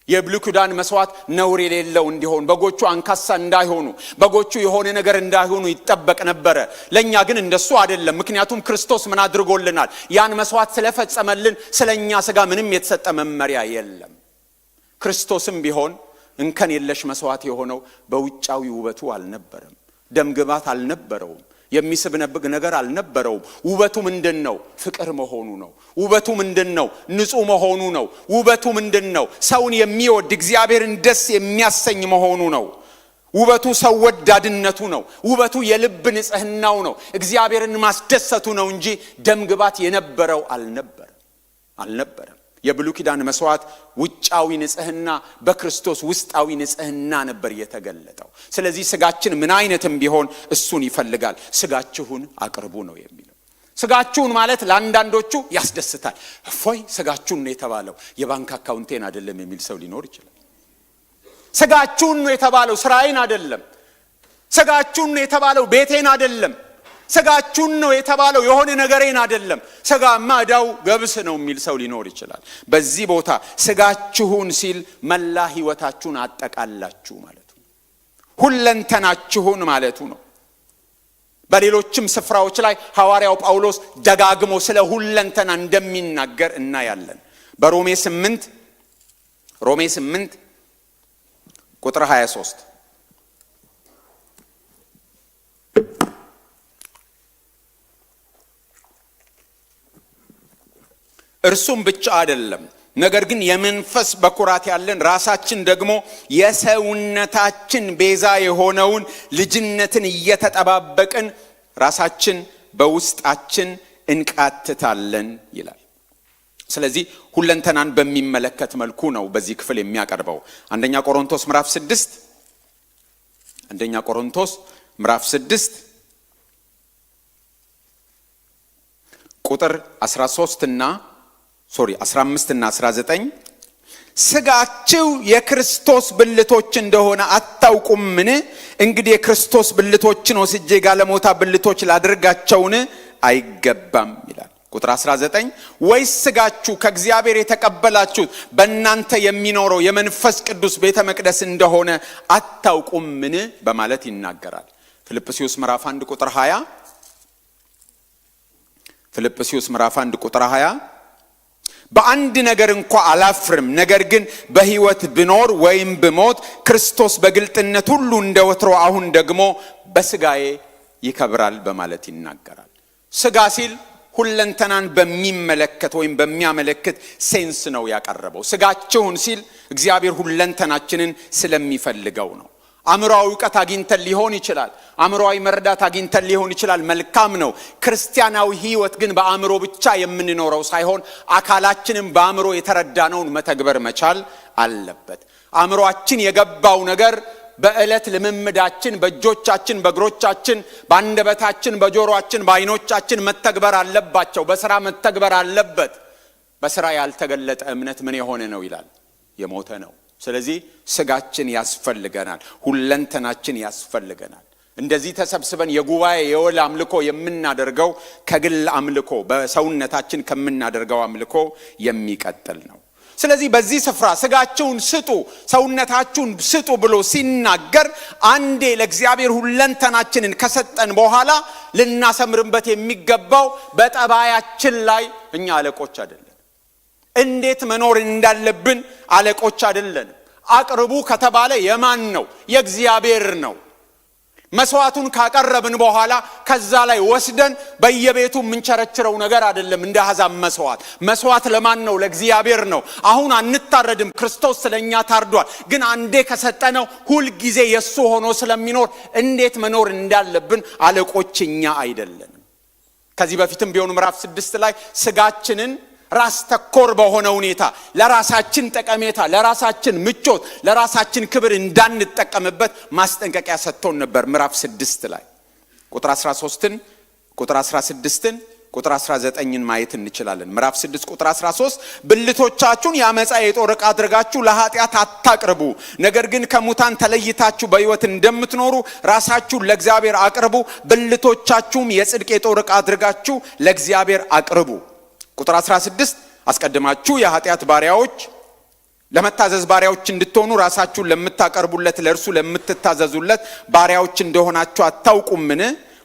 [SPEAKER 1] የብሉይ ኪዳን መስዋዕት ነውር የሌለው እንዲሆን፣ በጎቹ አንካሳ እንዳይሆኑ፣ በጎቹ የሆነ ነገር እንዳይሆኑ ይጠበቅ ነበረ። ለኛ ግን እንደሱ አይደለም። ምክንያቱም ክርስቶስ ምን አድርጎልናል? ያን መስዋዕት ስለፈጸመልን ስለኛ ስጋ ምንም የተሰጠ መመሪያ የለም። ክርስቶስም ቢሆን እንከን የለሽ መስዋዕት የሆነው በውጫዊ ውበቱ አልነበረም። ደምግባት አልነበረውም። የሚስብ ነገር አልነበረውም። ውበቱ ምንድነው? ፍቅር መሆኑ ነው። ውበቱ ምንድነው? ንጹህ መሆኑ ነው። ውበቱ ምንድነው? ሰውን የሚወድ እግዚአብሔርን ደስ የሚያሰኝ መሆኑ ነው። ውበቱ ሰው ወዳድነቱ ነው። ውበቱ የልብ ንጽህናው ነው። እግዚአብሔርን ማስደሰቱ ነው እንጂ ደምግባት የነበረው አልነበረም። የብሉይ ኪዳን መስዋዕት ውጫዊ ንጽህና በክርስቶስ ውስጣዊ ንጽህና ነበር የተገለጠው። ስለዚህ ስጋችን ምን አይነትም ቢሆን እሱን ይፈልጋል። ስጋችሁን አቅርቡ ነው የሚለው። ስጋችሁን ማለት ለአንዳንዶቹ ያስደስታል። እፎይ ስጋችሁን ነው የተባለው፣ የባንክ አካውንቴን አይደለም የሚል ሰው ሊኖር ይችላል። ስጋችሁን ነው የተባለው፣ ስራዬን አይደለም። ስጋችሁን ነው የተባለው፣ ቤቴን አይደለም። ስጋችሁን ነው የተባለው፣ የሆነ ነገሬን አይደለም። ስጋማ ዕዳው ገብስ ነው የሚል ሰው ሊኖር ይችላል። በዚህ ቦታ ስጋችሁን ሲል መላ ህይወታችሁን አጠቃላችሁ ማለቱ ነው። ሁለንተናችሁን ማለቱ ነው። በሌሎችም ስፍራዎች ላይ ሐዋርያው ጳውሎስ ደጋግሞ ስለ ሁለንተና እንደሚናገር እናያለን። በሮሜ 8 ቁጥር 23 እርሱም ብቻ አይደለም፣ ነገር ግን የመንፈስ በኩራት ያለን ራሳችን ደግሞ የሰውነታችን ቤዛ የሆነውን ልጅነትን እየተጠባበቅን ራሳችን በውስጣችን እንቃትታለን ይላል። ስለዚህ ሁለንተናን በሚመለከት መልኩ ነው በዚህ ክፍል የሚያቀርበው። አንደኛ ቆሮንቶስ ምዕራፍ 6 ቁጥር 15 እና 19 ስጋችሁ የክርስቶስ ብልቶች እንደሆነ አታውቁምን? እንግዲህ የክርስቶስ ብልቶችን ወስጄ ጋለሞታ ብልቶች ላድርጋቸውን አይገባም ይላል። ቁጥር 19 ወይስ ስጋችሁ ከእግዚአብሔር የተቀበላችሁት በእናንተ የሚኖረው የመንፈስ ቅዱስ ቤተ መቅደስ እንደሆነ አታውቁምን? በማለት ይናገራል። ፊልጵስዩስ ምዕራፍ 1 ቁጥር 20 በአንድ ነገር እንኳ አላፍርም፣ ነገር ግን በሕይወት ብኖር ወይም ብሞት ክርስቶስ በግልጥነት ሁሉ እንደወትሮ አሁን ደግሞ በስጋዬ ይከብራል በማለት ይናገራል። ስጋ ሲል ሁለንተናን በሚመለከት ወይም በሚያመለክት ሴንስ ነው ያቀረበው። ስጋችሁን ሲል እግዚአብሔር ሁለንተናችንን ስለሚፈልገው ነው። አእምሮአዊ ዕውቀት አግኝተን ሊሆን ይችላል። አእምሮአዊ መረዳት አግኝተን ሊሆን ይችላል። መልካም ነው። ክርስቲያናዊ ህይወት ግን በአእምሮ ብቻ የምንኖረው ሳይሆን አካላችንም በአእምሮ የተረዳነውን መተግበር መቻል አለበት። አእምሮአችን የገባው ነገር በእለት ልምምዳችን፣ በእጆቻችን፣ በእግሮቻችን፣ በአንደበታችን፣ በጆሮአችን፣ በአይኖቻችን መተግበር አለባቸው። በስራ መተግበር አለበት። በስራ ያልተገለጠ እምነት ምን የሆነ ነው ይላል? የሞተ ነው። ስለዚህ ስጋችን ያስፈልገናል፣ ሁለንተናችን ያስፈልገናል። እንደዚህ ተሰብስበን የጉባኤ የወል አምልኮ የምናደርገው ከግል አምልኮ በሰውነታችን ከምናደርገው አምልኮ የሚቀጥል ነው። ስለዚህ በዚህ ስፍራ ስጋችሁን ስጡ፣ ሰውነታችሁን ስጡ ብሎ ሲናገር አንዴ ለእግዚአብሔር ሁለንተናችንን ከሰጠን በኋላ ልናሰምርበት የሚገባው በጠባያችን ላይ እኛ አለቆች አይደለም። እንዴት መኖር እንዳለብን አለቆች አይደለንም። አቅርቡ ከተባለ የማን ነው? የእግዚአብሔር ነው። መስዋዕቱን ካቀረብን በኋላ ከዛ ላይ ወስደን በየቤቱ የምንቸረችረው ነገር አይደለም። እንደ አሕዛብ መስዋዕት ለማን ነው? ለእግዚአብሔር ነው። አሁን አንታረድም፣ ክርስቶስ ስለኛ ታርዷል። ግን አንዴ ከሰጠነው ሁል ጊዜ የሱ ሆኖ ስለሚኖር እንዴት መኖር እንዳለብን አለቆች እኛ አይደለንም። ከዚህ በፊትም ቢሆን ምዕራፍ 6 ላይ ስጋችንን ራስ ተኮር በሆነ ሁኔታ ለራሳችን ጠቀሜታ፣ ለራሳችን ምቾት፣ ለራሳችን ክብር እንዳንጠቀምበት ማስጠንቀቂያ ሰጥቶን ነበር። ምዕራፍ 6 ላይ ቁጥር 13ን ቁጥር 16ን ቁጥር 19ን ማየት እንችላለን። ምዕራፍ 6 ቁጥር 13 ብልቶቻችሁን ያመጻ የጦር ዕቃ አድርጋችሁ ለኃጢአት አታቅርቡ፣ ነገር ግን ከሙታን ተለይታችሁ በሕይወት እንደምትኖሩ ራሳችሁን ለእግዚአብሔር አቅርቡ፣ ብልቶቻችሁም የጽድቅ የጦር ዕቃ አድርጋችሁ ለእግዚአብሔር አቅርቡ። ቁጥር 16 አስቀድማችሁ የኃጢአት ባሪያዎች ለመታዘዝ ባሪያዎች እንድትሆኑ ራሳችሁን ለምታቀርቡለት ለእርሱ ለምትታዘዙለት ባሪያዎች እንደሆናችሁ አታውቁምን?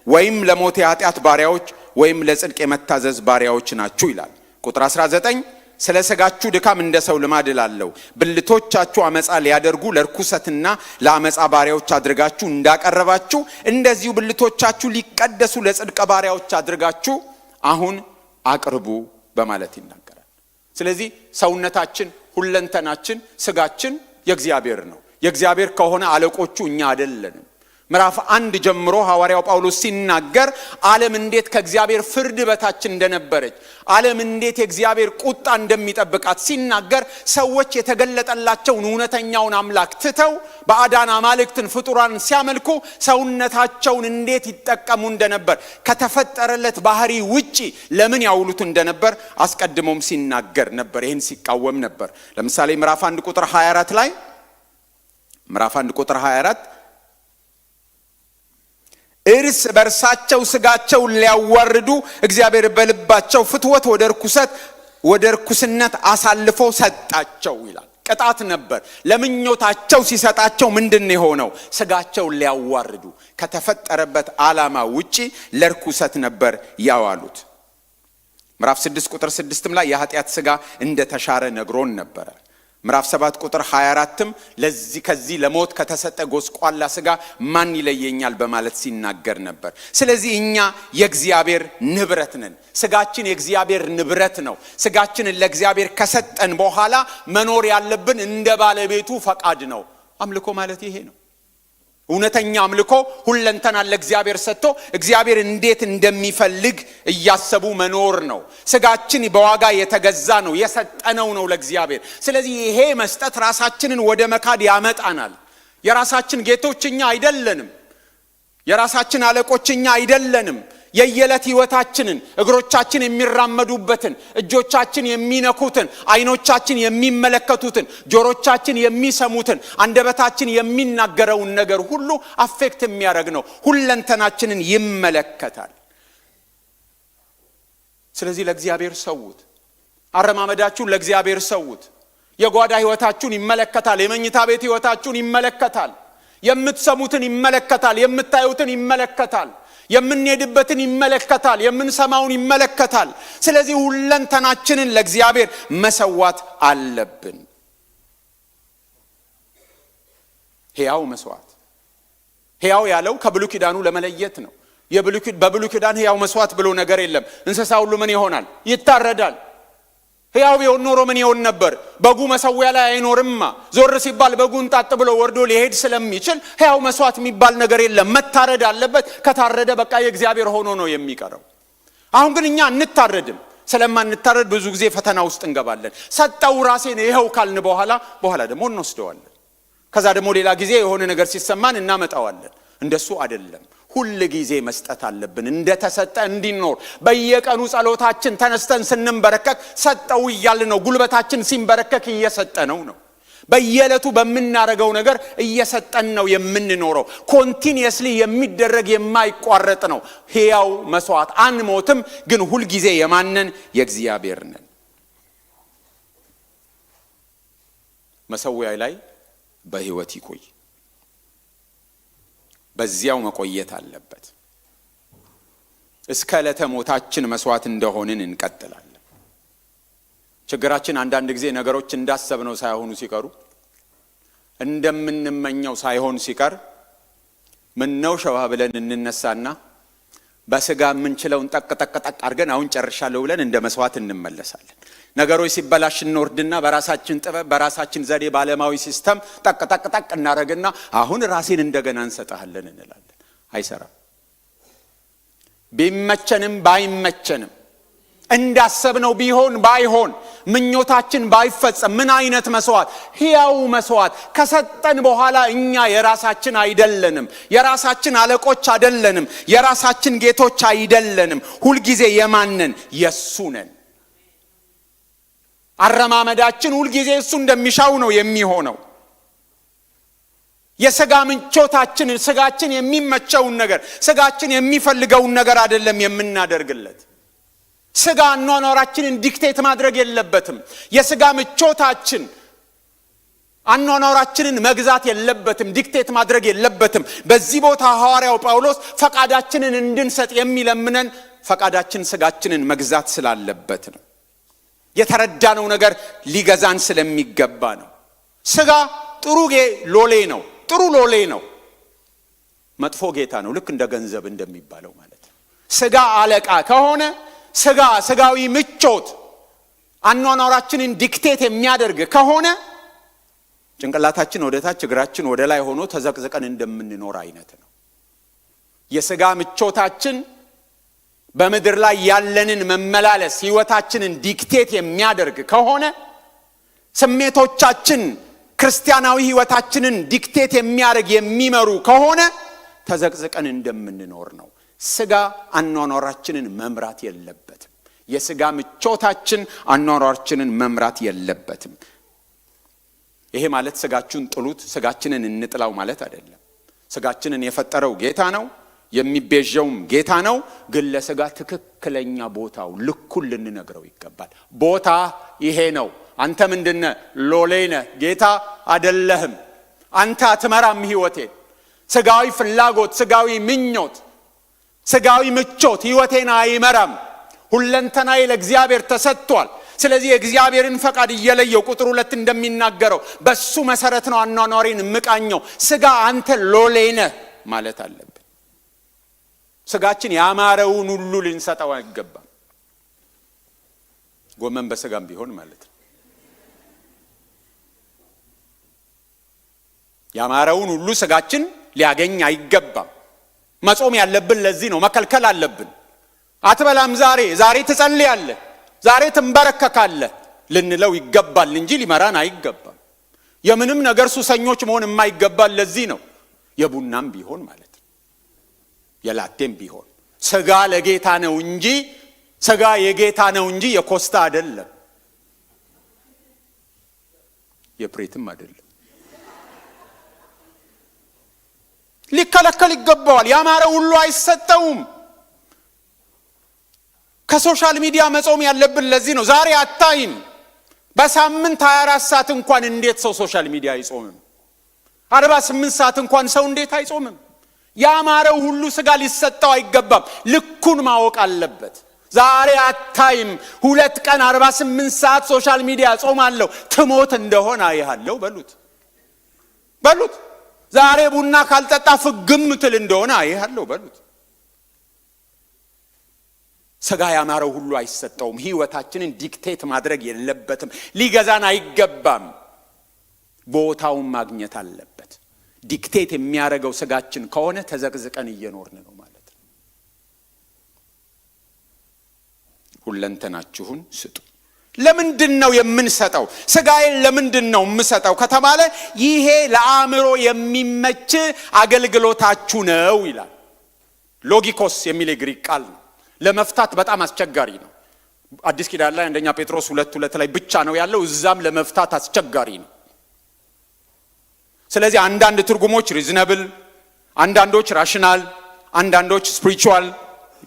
[SPEAKER 1] ወይም ለሞት የኃጢአት ባሪያዎች ወይም ለጽድቅ የመታዘዝ ባሪያዎች ናችሁ ይላል። ቁጥር 19 ስለ ሥጋችሁ ድካም እንደ ሰው ልማድ እላለሁ፣ ብልቶቻችሁ አመጻ ሊያደርጉ ለርኩሰትና ለአመጻ ባሪያዎች አድርጋችሁ እንዳቀረባችሁ እንደዚሁ ብልቶቻችሁ ሊቀደሱ ለጽድቅ ባሪያዎች አድርጋችሁ አሁን አቅርቡ በማለት ይናገራል። ስለዚህ ሰውነታችን፣ ሁለንተናችን፣ ሥጋችን የእግዚአብሔር ነው። የእግዚአብሔር ከሆነ አለቆቹ እኛ አይደለንም። ምዕራፍ 1 ጀምሮ ሐዋርያው ጳውሎስ ሲናገር ዓለም እንዴት ከእግዚአብሔር ፍርድ በታች እንደነበረች፣ ዓለም እንዴት የእግዚአብሔር ቁጣ እንደሚጠብቃት ሲናገር ሰዎች የተገለጠላቸውን እውነተኛውን አምላክ ትተው ባዕዳን አማልክትን ፍጡራን ሲያመልኩ ሰውነታቸውን እንዴት ይጠቀሙ እንደነበር፣ ከተፈጠረለት ባህሪ ውጪ ለምን ያውሉት እንደነበር አስቀድሞም ሲናገር ነበር። ይህን ሲቃወም ነበር። ለምሳሌ ምዕራፍ 1 ቁጥር 24 ላይ እርስ በርሳቸው ሥጋቸውን ሊያዋርዱ እግዚአብሔር በልባቸው ፍትወት ወደ ርኩስነት አሳልፎ ሰጣቸው ይላል። ቅጣት ነበር። ለምኞታቸው ሲሰጣቸው ምንድን የሆነው? ሥጋቸውን ሊያዋርዱ ከተፈጠረበት ዓላማ ውጪ ለርኩሰት ነበር ያዋሉት። ምዕራፍ 6 ቁጥር 6 ላይ የኃጢአት ሥጋ እንደተሻረ ነግሮን ነበረ። ምዕራፍ 7 ቁጥር 24ም ከዚህ ለሞት ከተሰጠ ጎስቋላ ሥጋ ማን ይለየኛል በማለት ሲናገር ነበር። ስለዚህ እኛ የእግዚአብሔር ንብረት ነን። ሥጋችን የእግዚአብሔር ንብረት ነው። ሥጋችንን ለእግዚአብሔር ከሰጠን በኋላ መኖር ያለብን እንደ ባለቤቱ ፈቃድ ነው። አምልኮ ማለት ይሄ ነው። እውነተኛ አምልኮ ሁለንተናን ለእግዚአብሔር ሰጥቶ እግዚአብሔር እንዴት እንደሚፈልግ እያሰቡ መኖር ነው። ሥጋችን በዋጋ የተገዛ ነው፣ የሰጠነው ነው ለእግዚአብሔር። ስለዚህ ይሄ መስጠት ራሳችንን ወደ መካድ ያመጣናል። የራሳችን ጌቶች እኛ አይደለንም። የራሳችን አለቆች እኛ አይደለንም። የየዕለት ሕይወታችንን፣ እግሮቻችን የሚራመዱበትን፣ እጆቻችን የሚነኩትን፣ አይኖቻችን የሚመለከቱትን፣ ጆሮቻችን የሚሰሙትን፣ አንደበታችን የሚናገረውን ነገር ሁሉ አፌክት የሚያደርግ ነው። ሁለንተናችንን ይመለከታል። ስለዚህ ለእግዚአብሔር ሰውት። አረማመዳችሁን ለእግዚአብሔር ሰውት። የጓዳ ሕይወታችሁን ይመለከታል። የመኝታ ቤት ሕይወታችሁን ይመለከታል። የምትሰሙትን ይመለከታል። የምታዩትን ይመለከታል። የምንሄድበትን ይመለከታል። የምንሰማውን ይመለከታል። ስለዚህ ሁለንተናችንን ለእግዚአብሔር መሰዋት አለብን። ሕያው መስዋዕት። ሕያው ያለው ከብሉይ ኪዳኑ ለመለየት ነው። በብሉይ ኪዳን ሕያው መስዋዕት ብሎ ነገር የለም። እንስሳ ሁሉ ምን ይሆናል? ይታረዳል። ሕያው ቢሆን ኖሮ ምን ይሆን ነበር? በጉ መሰዊያ ላይ አይኖርማ። ዞር ሲባል በጉን ጣጥ ብሎ ወርዶ ሊሄድ ስለሚችል ሕያው መስዋዕት የሚባል ነገር የለም። መታረድ አለበት። ከታረደ በቃ የእግዚአብሔር ሆኖ ነው የሚቀረው። አሁን ግን እኛ እንታረድም። ስለማንታረድ ብዙ ጊዜ ፈተና ውስጥ እንገባለን። ሰጠው ራሴን ይኸው ካልን በኋላ ደግሞ እንወስደዋለን። ከዛ ደግሞ ሌላ ጊዜ የሆነ ነገር ሲሰማን እናመጣዋለን። እንደሱ አይደለም። ሁል ጊዜ መስጠት አለብን። እንደተሰጠ እንዲኖር በየቀኑ ጸሎታችን ተነስተን ስንንበረከክ ሰጠው እያልን ነው። ጉልበታችን ሲንበረከክ እየሰጠነው ነው። በየዕለቱ በምናረገው ነገር እየሰጠን ነው የምንኖረው። ኮንቲኒየስሊ የሚደረግ የማይቋረጥ ነው። ሕያው መስዋዕት። አንሞትም፣ ግን ሁል ጊዜ የማንን? የእግዚአብሔር ነን። መሰዊያ ላይ በሕይወት ይቆይ። በዚያው መቆየት አለበት። እስከ ዕለተ ሞታችን መስዋዕት እንደሆንን እንቀጥላለን። ችግራችን አንዳንድ ጊዜ ነገሮች እንዳሰብነው ሳይሆኑ ሲቀሩ፣ እንደምንመኘው ሳይሆን ሲቀር ምነው ሸዋ ብለን እንነሳና በሥጋ የምንችለውን ጠቅ አድርገን አሁን ጨርሻለሁ ብለን እንደ መስዋዕት እንመለሳለን። ነገሮች ሲበላሽ እንወርድና በራሳችን ጥበብ፣ በራሳችን ዘዴ፣ ባለማዊ ሲስተም ጠቅ እናረግና አሁን ራሴን እንደገና እንሰጣለን እንላለን። አይሰራም። ቢመቸንም ባይመቸንም፣ እንዳሰብነው ቢሆን ባይሆን፣ ምኞታችን ባይፈጸም ምን አይነት መስዋዕት? ሕያው መስዋዕት ከሰጠን በኋላ እኛ የራሳችን አይደለንም፣ የራሳችን አለቆች አይደለንም፣ የራሳችን ጌቶች አይደለንም። ሁልጊዜ የማንን? የሱ ነን። አረማመዳችን ሁልጊዜ እሱ እንደሚሻው ነው የሚሆነው። የሥጋ ምቾታችንን፣ ሥጋችን የሚመቸውን ነገር፣ ሥጋችን የሚፈልገውን ነገር አይደለም የምናደርግለት። ሥጋ አኗኗራችንን ዲክቴት ማድረግ የለበትም። የሥጋ ምቾታችን አኗኗራችንን መግዛት የለበትም፣ ዲክቴት ማድረግ የለበትም። በዚህ ቦታ ሐዋርያው ጳውሎስ ፈቃዳችንን እንድንሰጥ የሚለምነን ፈቃዳችን ሥጋችንን መግዛት ስላለበት ነው። የተረዳነው ነገር ሊገዛን ስለሚገባ ነው። ሥጋ ጥሩ ሎሌ ነው፣ ጥሩ ሎሌ ነው፣ መጥፎ ጌታ ነው። ልክ እንደ ገንዘብ እንደሚባለው ማለት ነው። ሥጋ አለቃ ከሆነ ሥጋዊ ምቾት አኗኗራችንን ዲክቴት የሚያደርግ ከሆነ ጭንቅላታችን ወደ ታች እግራችን ወደ ላይ ሆኖ ተዘቅዝቀን እንደምንኖር አይነት ነው። የሥጋ ምቾታችን በምድር ላይ ያለንን መመላለስ ሕይወታችንን ዲክቴት የሚያደርግ ከሆነ፣ ስሜቶቻችን ክርስቲያናዊ ሕይወታችንን ዲክቴት የሚያደርግ የሚመሩ ከሆነ ተዘቅዝቀን እንደምንኖር ነው። ሥጋ አኗኗራችንን መምራት የለበትም። የሥጋ ምቾታችን አኗኗራችንን መምራት የለበትም። ይሄ ማለት ሥጋችሁን ጥሉት፣ ሥጋችንን እንጥላው ማለት አይደለም። ሥጋችንን የፈጠረው ጌታ ነው፣ የሚቤዠውም ጌታ ነው። ግን ለሥጋ ትክክለኛ ቦታው ልኩን ልንነግረው ይገባል። ቦታ ይሄ ነው። አንተ ምንድነ? ሎሌ ነህ፣ ጌታ አይደለህም። አንተ አትመራም ሕይወቴን። ሥጋዊ ፍላጎት፣ ሥጋዊ ምኞት፣ ሥጋዊ ምቾት ሕይወቴን አይመራም። ሁለንተናዬ ለእግዚአብሔር ተሰጥቷል። ስለዚህ የእግዚአብሔርን ፈቃድ እየለየው ቁጥር 2 እንደሚናገረው በሱ መሰረት ነው አኗኗሬን ምቃኘው። ሥጋ አንተ ሎሌ ነህ ማለት አለብን። ሥጋችን ያማረውን ሁሉ ልንሰጠው አይገባም። ጎመን በሥጋም ቢሆን ማለት ነው። ያማረውን ሁሉ ሥጋችን ሊያገኝ አይገባም። መጾም ያለብን ለዚህ ነው። መከልከል አለብን። አትበላም ዛሬ ትጸልያለህ፣ ዛሬ ትንበረከካለህ ልንለው ይገባል እንጂ ሊመራን አይገባም። የምንም ነገር ሱሰኞች መሆን የማይገባል ለዚህ ነው። የቡናም ቢሆን ማለት ነው፣ የላቴም ቢሆን ሥጋ ለጌታ ነው እንጂ ሥጋ የጌታ ነው እንጂ የኮስታ አይደለም፣ የፕሬትም አይደለም። ሊከለከል ይገባዋል። ያማረ ሁሉ አይሰጠውም። ከሶሻል ሚዲያ መጾም ያለብን ለዚህ ነው። ዛሬ አታይም። በሳምንት 24 ሰዓት እንኳን እንዴት ሰው ሶሻል ሚዲያ አይጾምም? 48 ሰዓት እንኳን ሰው እንዴት አይጾምም? ያማረው ሁሉ ሥጋ ሊሰጠው አይገባም። ልኩን ማወቅ አለበት። ዛሬ አታይም። 2 ቀን 48 ሰዓት ሶሻል ሚዲያ ጾማለሁ ትሞት እንደሆነ አይሃለሁ በሉት። ዛሬ ቡና ካልጠጣ ፍግም ትል እንደሆነ አይሃለሁ በሉት። ሥጋ ያማረው ሁሉ አይሰጠውም። ሕይወታችንን ዲክቴት ማድረግ የለበትም። ሊገዛን አይገባም። ቦታውን ማግኘት አለበት። ዲክቴት የሚያደርገው ሥጋችን ከሆነ ተዘቅዝቀን እየኖርን ነው ማለት ነው። ሁለንተናችሁን ስጡ። ለምንድን ነው የምንሰጠው? ሥጋዬን ለምንድን ነው የምሰጠው ከተባለ ይሄ ለአእምሮ የሚመች አገልግሎታችሁ ነው ይላል። ሎጊኮስ የሚል የግሪክ ቃል ነው። ለመፍታት በጣም አስቸጋሪ ነው። አዲስ ኪዳን ላይ አንደኛ ጴጥሮስ 2:2 ላይ ብቻ ነው ያለው። እዛም ለመፍታት አስቸጋሪ ነው። ስለዚህ አንዳንድ ትርጉሞች ሪዝነብል፣ አንዳንዶች ራሽናል፣ አንዳንዶች ስፒሪቹዋል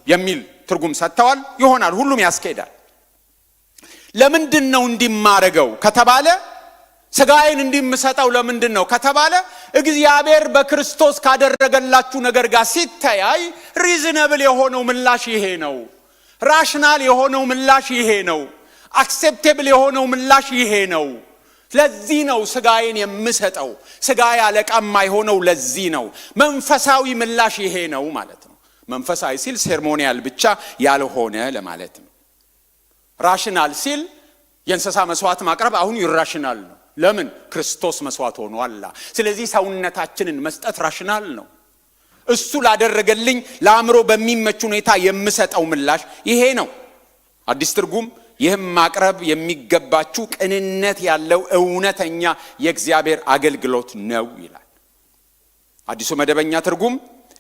[SPEAKER 1] የሚል ትርጉም ሰጥተዋል። ይሆናል፣ ሁሉም ያስኬዳል። ለምንድን ነው እንዲማረገው ከተባለ ሥጋዬን እንዲምሰጠው ለምንድን ነው ከተባለ እግዚአብሔር በክርስቶስ ካደረገላችሁ ነገር ጋር ሲተያይ ሪዝነብል የሆነው ምላሽ ይሄ ነው። ራሽናል የሆነው ምላሽ ይሄ ነው። አክሴፕቴብል የሆነው ምላሽ ይሄ ነው። ለዚህ ነው ሥጋዬን የምሰጠው። ሥጋዬ አለቃ የማይሆነው ለዚህ ነው። መንፈሳዊ ምላሽ ይሄ ነው ማለት ነው። መንፈሳዊ ሲል ሴርሞኒያል ብቻ ያልሆነ ለማለት ነው። ራሽናል ሲል የእንስሳ መስዋዕት ማቅረብ አሁን ይራሽናል ነው። ለምን? ክርስቶስ መስዋዕት ሆኗል። ስለዚህ ሰውነታችንን መስጠት ራሽናል ነው። እሱ ላደረገልኝ ለአእምሮ በሚመች ሁኔታ የምሰጠው ምላሽ ይሄ ነው። አዲስ ትርጉም ይህም ማቅረብ የሚገባችሁ ቅንነት ያለው እውነተኛ የእግዚአብሔር አገልግሎት ነው ይላል። አዲሱ መደበኛ ትርጉም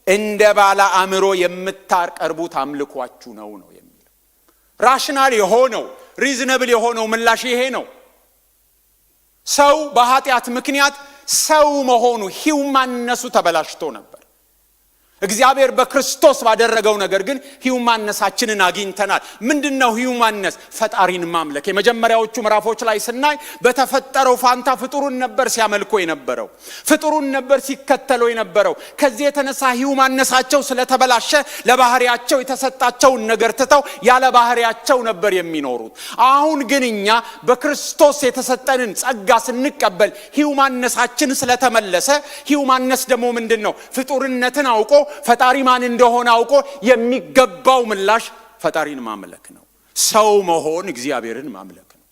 [SPEAKER 1] እንደ ባለ አእምሮ የምታቀርቡት አምልኳችሁ ነው የሚለው። ራሽናል የሆነው ሪዝነብል የሆነው ምላሽ ይሄ ነው። ሰው በኃጢአት ምክንያት ሰው መሆኑ ሂውማንነሱ ተበላሽቶ ነበር። እግዚአብሔር በክርስቶስ ባደረገው ነገር ግን ሂውማንነሳችንን አግኝተናል። ምንድነው ሂውማንነስ? ፈጣሪን ማምለክ። የመጀመሪያዎቹ ምዕራፎች ላይ ስናይ በተፈጠረው ፋንታ ፍጡሩን ነበር ሲያመልኩ የነበረው፣ ፍጡሩን ነበር ሲከተሉ የነበረው። ከዚህ የተነሳ ሂውማንነሳቸው ስለተበላሸ ለባህሪያቸው የተሰጣቸውን ነገር ትተው ያለ ባህሪያቸው ነበር የሚኖሩት። አሁን ግን እኛ በክርስቶስ የተሰጠንን ጸጋ ስንቀበል ሂውማንነሳችን ስለተመለሰ፣ ሂውማንነስ ደግሞ ምንድነው? ፍጡርነትን አውቆ ፈጣሪ ማን እንደሆነ አውቆ የሚገባው ምላሽ ፈጣሪን ማምለክ ነው። ሰው መሆን እግዚአብሔርን ማምለክ ነው።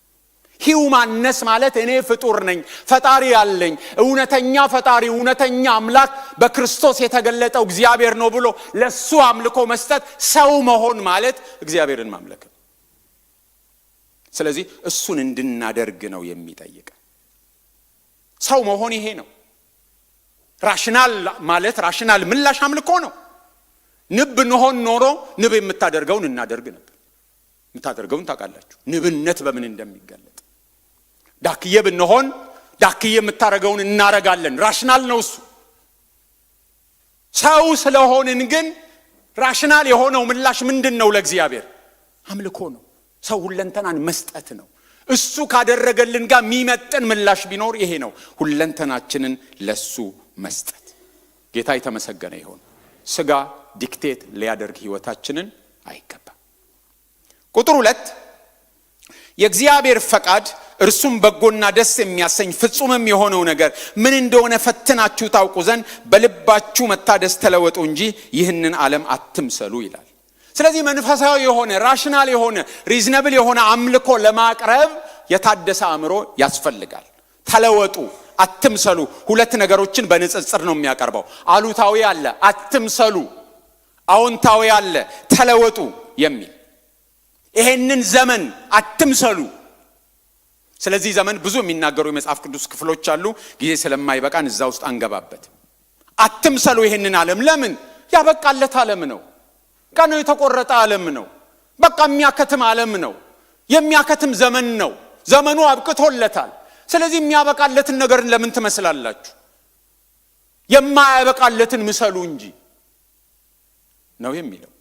[SPEAKER 1] ሂውማንነስ ማለት እኔ ፍጡር ነኝ፣ ፈጣሪ ያለኝ እውነተኛ ፈጣሪ እውነተኛ አምላክ በክርስቶስ የተገለጠው እግዚአብሔር ነው ብሎ ለሱ አምልኮ መስጠት ሰው መሆን ማለት እግዚአብሔርን ማምለክ ነው። ስለዚህ እሱን እንድናደርግ ነው የሚጠይቅ። ሰው መሆን ይሄ ነው። ራሽናል ማለት ራሽናል ምላሽ አምልኮ ነው። ንብ እንሆን ኖሮ ንብ የምታደርገውን እናደርግ ነበር። የምታደርገውን ታውቃላችሁ፣ ንብነት በምን እንደሚገለጥ። ዳክዬ ብንሆን ዳክዬ የምታደርገውን እናረጋለን። ራሽናል ነው እሱ። ሰው ስለሆንን ግን ራሽናል የሆነው ምላሽ ምንድነው? ለእግዚአብሔር አምልኮ ነው። ሰው ሁለንተናን መስጠት ነው። እሱ ካደረገልን ጋር የሚመጥን ምላሽ ቢኖር ይሄ ነው፣ ሁለንተናችንን ለሱ መስጠት። ጌታ የተመሰገነ ይሁን። ስጋ ዲክቴት ሊያደርግ ህይወታችንን አይገባም። ቁጥር 2 የእግዚአብሔር ፈቃድ እርሱም በጎና ደስ የሚያሰኝ ፍጹምም የሆነው ነገር ምን እንደሆነ ፈትናችሁ ታውቁ ዘንድ በልባችሁ መታደስ ተለወጡ እንጂ ይህንን ዓለም አትምሰሉ ይላል። ስለዚህ መንፈሳዊ የሆነ ራሽናል የሆነ ሪዝነብል የሆነ አምልኮ ለማቅረብ የታደሰ አእምሮ ያስፈልጋል። ተለወጡ፣ አትምሰሉ። ሁለት ነገሮችን በንጽጽር ነው የሚያቀርበው። አሉታዊ አለ አትምሰሉ፣ አዎንታዊ አለ ተለወጡ የሚል። ይሄንን ዘመን አትምሰሉ። ስለዚህ ዘመን ብዙ የሚናገሩ የመጽሐፍ ቅዱስ ክፍሎች አሉ። ጊዜ ስለማይበቃን እዛ ውስጥ አንገባበት። አትምሰሉ ይሄንን ዓለም። ለምን? ያበቃለት ዓለም ነው። ቀኑ የተቆረጠ ዓለም ነው። በቃ የሚያከትም ዓለም ነው። የሚያከትም ዘመን ነው። ዘመኑ አብቅቶለታል። ስለዚህ የሚያበቃለትን ነገር ለምን ትመስላላችሁ? የማያበቃለትን ምሰሉ እንጂ ነው የሚለው።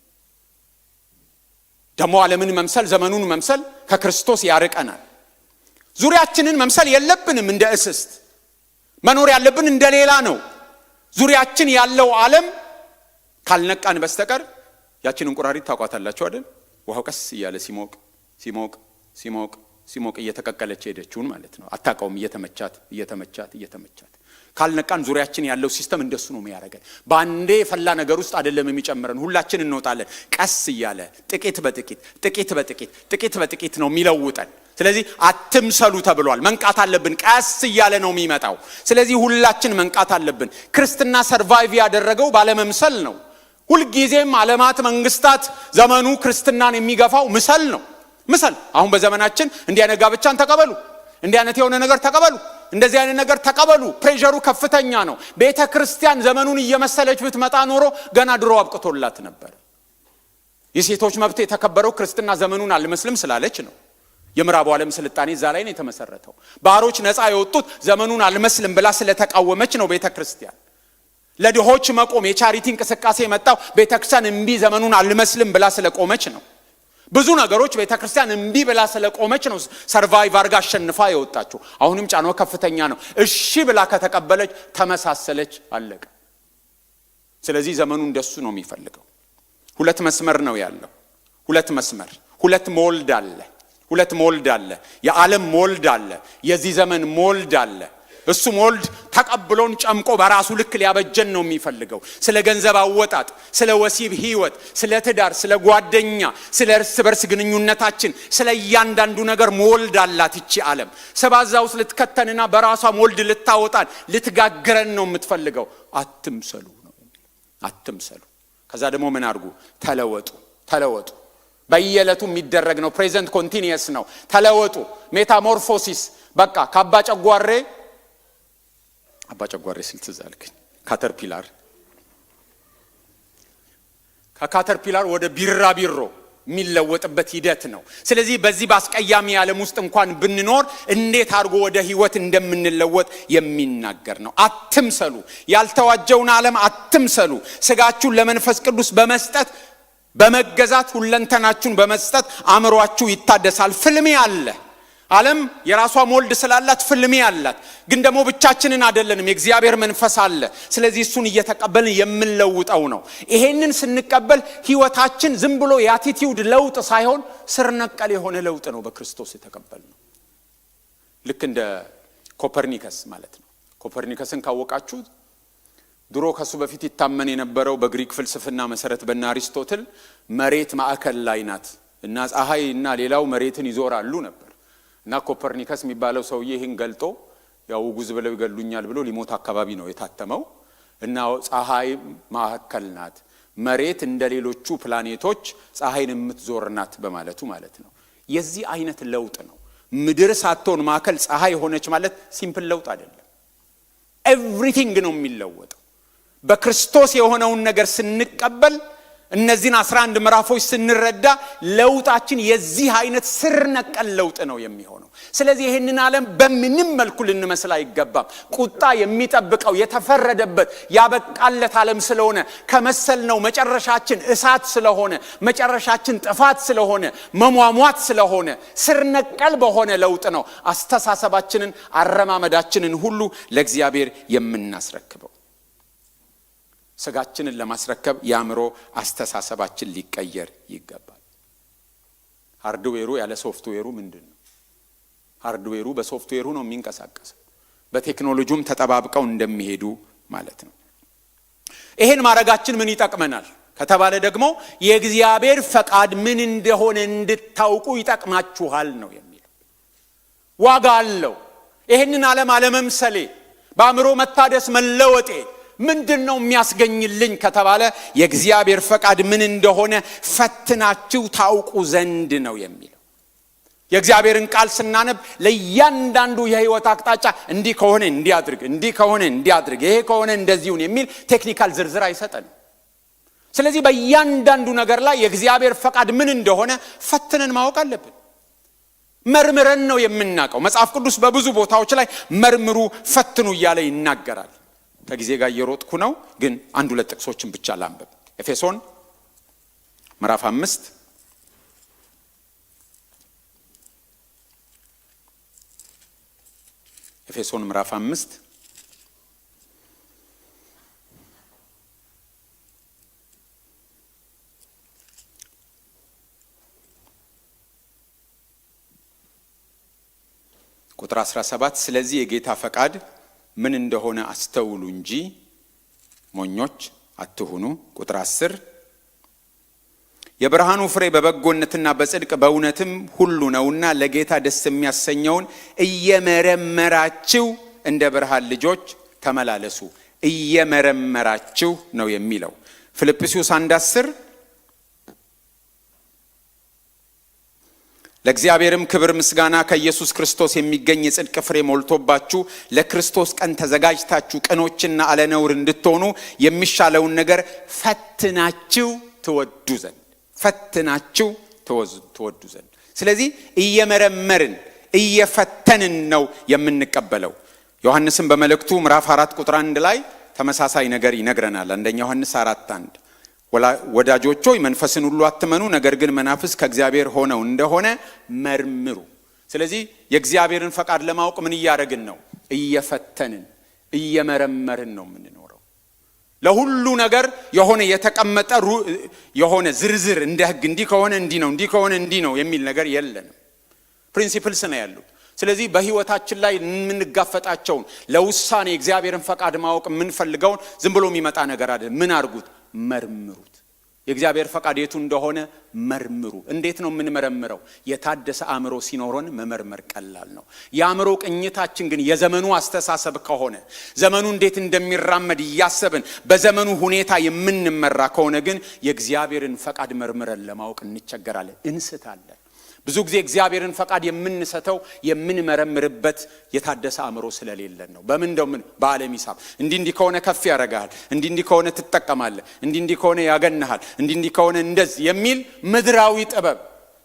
[SPEAKER 1] ደግሞ ዓለምን መምሰል ዘመኑን መምሰል ከክርስቶስ ያርቀናል። ዙሪያችንን መምሰል የለብንም። እንደ እስስት መኖር ያለብን እንደሌላ ነው። ዙሪያችን ያለው ዓለም ካልነቃን በስተቀር ያችን እንቁራሪት ታውቃታላችሁ አይደል? ውሃው ቀስ እያለ ሲሞቅ ሲሞቅ ሲሞቅ ሲሞቅ እየተቀቀለች ሄደችውን ማለት ነው። አታውቀውም። እየተመቻት ካልነቃን ዙሪያችን ያለው ሲስተም እንደሱ ነው የሚያደርገን። ባንዴ ፈላ ነገር ውስጥ አይደለም የሚጨምረን። ሁላችን እንወጣለን። ቀስ እያለ ጥቂት በጥቂት ነው የሚለውጠን። ስለዚህ አትምሰሉ ተብሏል። መንቃት አለብን። ቀስ እያለ ነው የሚመጣው። ስለዚህ ሁላችን መንቃት አለብን። ክርስትና ሰርቫይቭ ያደረገው ባለመምሰል ነው። ሁልጊዜም ዓለማት፣ መንግስታት ዘመኑ ክርስትናን የሚገፋው ምሰል ነው። ምሰል። አሁን በዘመናችን እንዲህ አይነት ጋብቻን ተቀበሉ፣ እንዲህ አይነት የሆነ ነገር ተቀበሉ፣ እንደዚህ አይነት ነገር ተቀበሉ። ፕሬሸሩ ከፍተኛ ነው። ቤተ ክርስቲያን ዘመኑን እየመሰለች ብትመጣ ኖሮ ገና ድሮ አብቅቶላት ነበር። የሴቶች መብት የተከበረው ክርስትና ዘመኑን አልመስልም ስላለች ነው። የምዕራቡ ዓለም ስልጣኔ እዛ ላይ ነው የተመሰረተው። ባሮች ነፃ የወጡት ዘመኑን አልመስልም ብላ ስለተቃወመች ነው ቤተ ክርስቲያን። ለድሆች መቆም የቻሪቲ እንቅስቃሴ የመጣው ቤተ ክርስቲያን እምቢ ዘመኑን አልመስልም ብላ ስለቆመች ነው። ብዙ ነገሮች ቤተ ክርስቲያን እምቢ ብላ ስለቆመች ነው ሰርቫይቭ አድርጋ አሸንፋ የወጣችው። አሁንም ጫናው ከፍተኛ ነው። እሺ ብላ ከተቀበለች ተመሳሰለች፣ አለቀ። ስለዚህ ዘመኑ እንደሱ ነው የሚፈልገው። ሁለት መስመር ነው ያለው። ሁለት መስመር፣ ሁለት ሞልድ አለ። የዓለም ሞልድ አለ፣ የዚህ ዘመን ሞልድ አለ። እሱ ሞልድ ተቀብሎን ጨምቆ በራሱ ልክ ሊያበጀን ነው የሚፈልገው። ስለ ገንዘብ አወጣጥ፣ ስለ ወሲብ ህይወት፣ ስለ ትዳር፣ ስለ ጓደኛ፣ ስለ እርስ በርስ ግንኙነታችን፣ ስለ እያንዳንዱ ነገር ሞልድ አላት ይቺ ዓለም። ሰባዛ ውስጥ ልትከተንና በራሷ ሞልድ ልታወጣን ልትጋግረን ነው የምትፈልገው። አትምሰሉ ነው የሚለው። አትምሰሉ። ከዛ ደግሞ ምን አድርጉ? ተለወጡ። በየዕለቱ የሚደረግ ነው። ፕሬዘንት ኮንቲኒየስ ነው። ተለወጡ። ሜታሞርፎሲስ በቃ ከአባጨጓሬ ስልትዝ አልከኝ ከካተርፒላር ወደ ቢራቢሮ የሚለወጥበት ሂደት ነው። ስለዚህ በዚህ በአስቀያሚ ዓለም ውስጥ እንኳን ብንኖር እንዴት አድርጎ ወደ ህይወት እንደምንለወጥ የሚናገር ነው። አትምሰሉ፣ ያልተዋጀውን ዓለም አትምሰሉ። ስጋችሁን ለመንፈስ ቅዱስ በመስጠት በመገዛት ሁለንተናችሁን በመስጠት አእምሯችሁ ይታደሳል። ፍልሜ አለ። ዓለም የራሷ ሞልድ ስላላት ፍልሜ አላት። ግን ደግሞ ብቻችንን አይደለንም፣ የእግዚአብሔር መንፈስ አለ። ስለዚህ እሱን እየተቀበልን የምንለውጠው ነው። ይሄንን ስንቀበል ህይወታችን ዝም ብሎ የአቲቲዩድ ለውጥ ሳይሆን ስር ነቀል የሆነ ለውጥ ነው በክርስቶስ የተቀበልነው። ልክ እንደ ኮፐርኒከስ ማለት ነው። ኮፐርኒከስን ካወቃችሁ ድሮ ከሱ በፊት ይታመን የነበረው በግሪክ ፍልስፍና መሰረት በእነ አሪስቶትል መሬት ማዕከል ላይ ናት እና ፀሐይ እና ሌላው መሬትን ይዞራሉ ነበር። እና ኮፐርኒከስ የሚባለው ሰውዬ ይህን ገልጦ ያው ጉዝ ብለው ይገሉኛል ብሎ ሊሞት አካባቢ ነው የታተመው። እና ፀሐይ ማዕከል ናት፣ መሬት እንደሌሎቹ ፕላኔቶች ፀሐይን የምትዞር ናት በማለቱ ማለት ነው። የዚህ አይነት ለውጥ ነው። ምድር ሳትሆን ማዕከል ፀሐይ ሆነች ማለት ሲምፕል ለውጥ አይደለም። ኤቭሪቲንግ ነው የሚለወጠው። በክርስቶስ የሆነውን ነገር ስንቀበል እነዚህን 11 ምዕራፎች ስንረዳ ለውጣችን የዚህ አይነት ስር ነቀል ለውጥ ነው የሚሆነው። ስለዚህ ይህንን ዓለም በምንም መልኩ ልንመስል አይገባም። ቁጣ የሚጠብቀው የተፈረደበት ያበቃለት ዓለም ስለሆነ ከመሰልነው መጨረሻችን እሳት ስለሆነ መጨረሻችን ጥፋት ስለሆነ መሟሟት ስለሆነ ስር ነቀል በሆነ ለውጥ ነው አስተሳሰባችንን አረማመዳችንን ሁሉ ለእግዚአብሔር የምናስረክበው። ስጋችንን ለማስረከብ ያምሮ አስተሳሰባችን ሊቀየር ይገባል። ሃርድዌሩ ያለ ሶፍትዌሩ ምንድነው? ሃርድዌሩ በሶፍትዌሩ ነው የሚንቀሳቀሰው። በቴክኖሎጂውም ተጠባብቀው እንደሚሄዱ ማለት ነው። ይሄን ማረጋችን ምን ይጠቅመናል ከተባለ ደግሞ የእግዚአብሔር ፈቃድ ምን እንደሆነ እንድታውቁ ይጠቅማችኋል ነው የሚለው። ዋጋ አለው። ይሄንን ዓለም አለመምሰሌ፣ በአእምሮ መታደስ መለወጤ ምንድነው የሚያስገኝልኝ ከተባለ የእግዚአብሔር ፈቃድ ምን እንደሆነ ፈትናችሁ ታውቁ ዘንድ ነው የሚለው። የእግዚአብሔርን ቃል ስናነብ ለእያንዳንዱ የህይወት አቅጣጫ እንዲህ ከሆነ እንዲያድርግ፣ እንዲህ ከሆነ እንዲያድርግ፣ ይሄ ከሆነ እንደዚሁን የሚል ቴክኒካል ዝርዝር አይሰጠንም። ስለዚህ በእያንዳንዱ ነገር ላይ የእግዚአብሔር ፈቃድ ምን እንደሆነ ፈትነን ማወቅ አለብን። መርምረን ነው የምናውቀው። መጽሐፍ ቅዱስ በብዙ ቦታዎች ላይ መርምሩ፣ ፈትኑ እያለ ይናገራል። ከጊዜ ጋር እየሮጥኩ ነው፣ ግን አንድ ሁለት ጥቅሶችን ብቻ ላንብብ። ኤፌሶን ምዕራፍ 5 ኤፌሶን ምዕራፍ 5 ቁጥር 17 ስለዚህ የጌታ ፈቃድ ምን እንደሆነ አስተውሉ እንጂ ሞኞች አትሁኑ። ቁጥር 10 የብርሃኑ ፍሬ በበጎነትና በጽድቅ በእውነትም ሁሉ ነውና ለጌታ ደስ የሚያሰኘውን እየመረመራችሁ እንደ ብርሃን ልጆች ተመላለሱ። እየመረመራችሁ ነው የሚለው። ፊልጵስዩስ 1:10 ለእግዚአብሔርም ክብር ምስጋና ከኢየሱስ ክርስቶስ የሚገኝ የጽድቅ ፍሬ ሞልቶባችሁ ለክርስቶስ ቀን ተዘጋጅታችሁ ቅኖችና አለነውር እንድትሆኑ የሚሻለውን ነገር ፈትናችሁ ትወዱ ዘንድ። ስለዚህ እየመረመርን እየፈተንን ነው የምንቀበለው። ዮሐንስም በመልእክቱ ምዕራፍ 4 ቁጥር 1 ላይ ተመሳሳይ ነገር ይነግረናል። አንደኛ ዮሐንስ 4:1 ወዳጆች ሆይ መንፈስን ሁሉ አትመኑ፣ ነገር ግን መናፍስት ከእግዚአብሔር ሆነው እንደሆነ መርምሩ። ስለዚህ የእግዚአብሔርን ፈቃድ ለማወቅ ምን እያደረግን ነው? እየፈተንን እየመረመርን ነው የምንኖረው። ለሁሉ ነገር የሆነ የተቀመጠ የሆነ ዝርዝር እንደ ህግ እንዲህ ከሆነ እንዲህ ነው፣ እንዲህ ከሆነ እንዲህ ነው የሚል ነገር የለንም። ፕሪንሲፕልስ ነው ያሉት። ስለዚህ በህይወታችን ላይ የምንጋፈጣቸውን ለውሳኔ እግዚአብሔርን ፈቃድ ማወቅ የምንፈልገውን ዝም ብሎ የሚመጣ ነገር አይደለም። ምን አድርጉት? መርምሩት። የእግዚአብሔር ፈቃድ የቱ እንደሆነ መርምሩ። እንዴት ነው የምንመረምረው? የታደሰ አእምሮ ሲኖረን መመርመር ቀላል ነው። የአእምሮ ቅኝታችን ግን የዘመኑ አስተሳሰብ ከሆነ ዘመኑ እንዴት እንደሚራመድ እያሰብን በዘመኑ ሁኔታ የምንመራ ከሆነ ግን የእግዚአብሔርን ፈቃድ መርምረን ለማወቅ እንቸገራለን፣ እንስታለን። ብዙ ጊዜ እግዚአብሔርን ፈቃድ የምንሰተው የምንመረምርበት የታደሰ አእምሮ ስለሌለን ነው። በምን እንደምን በዓለም ሂሳብ እንዲህ ከሆነ ከፍ ያደርጋል፣ እንዲህ ከሆነ ትጠቀማለህ፣ እንዲህ ከሆነ ያገናሃል፣ እንዲህ ከሆነ እንደዚህ የሚል ምድራዊ ጥበብ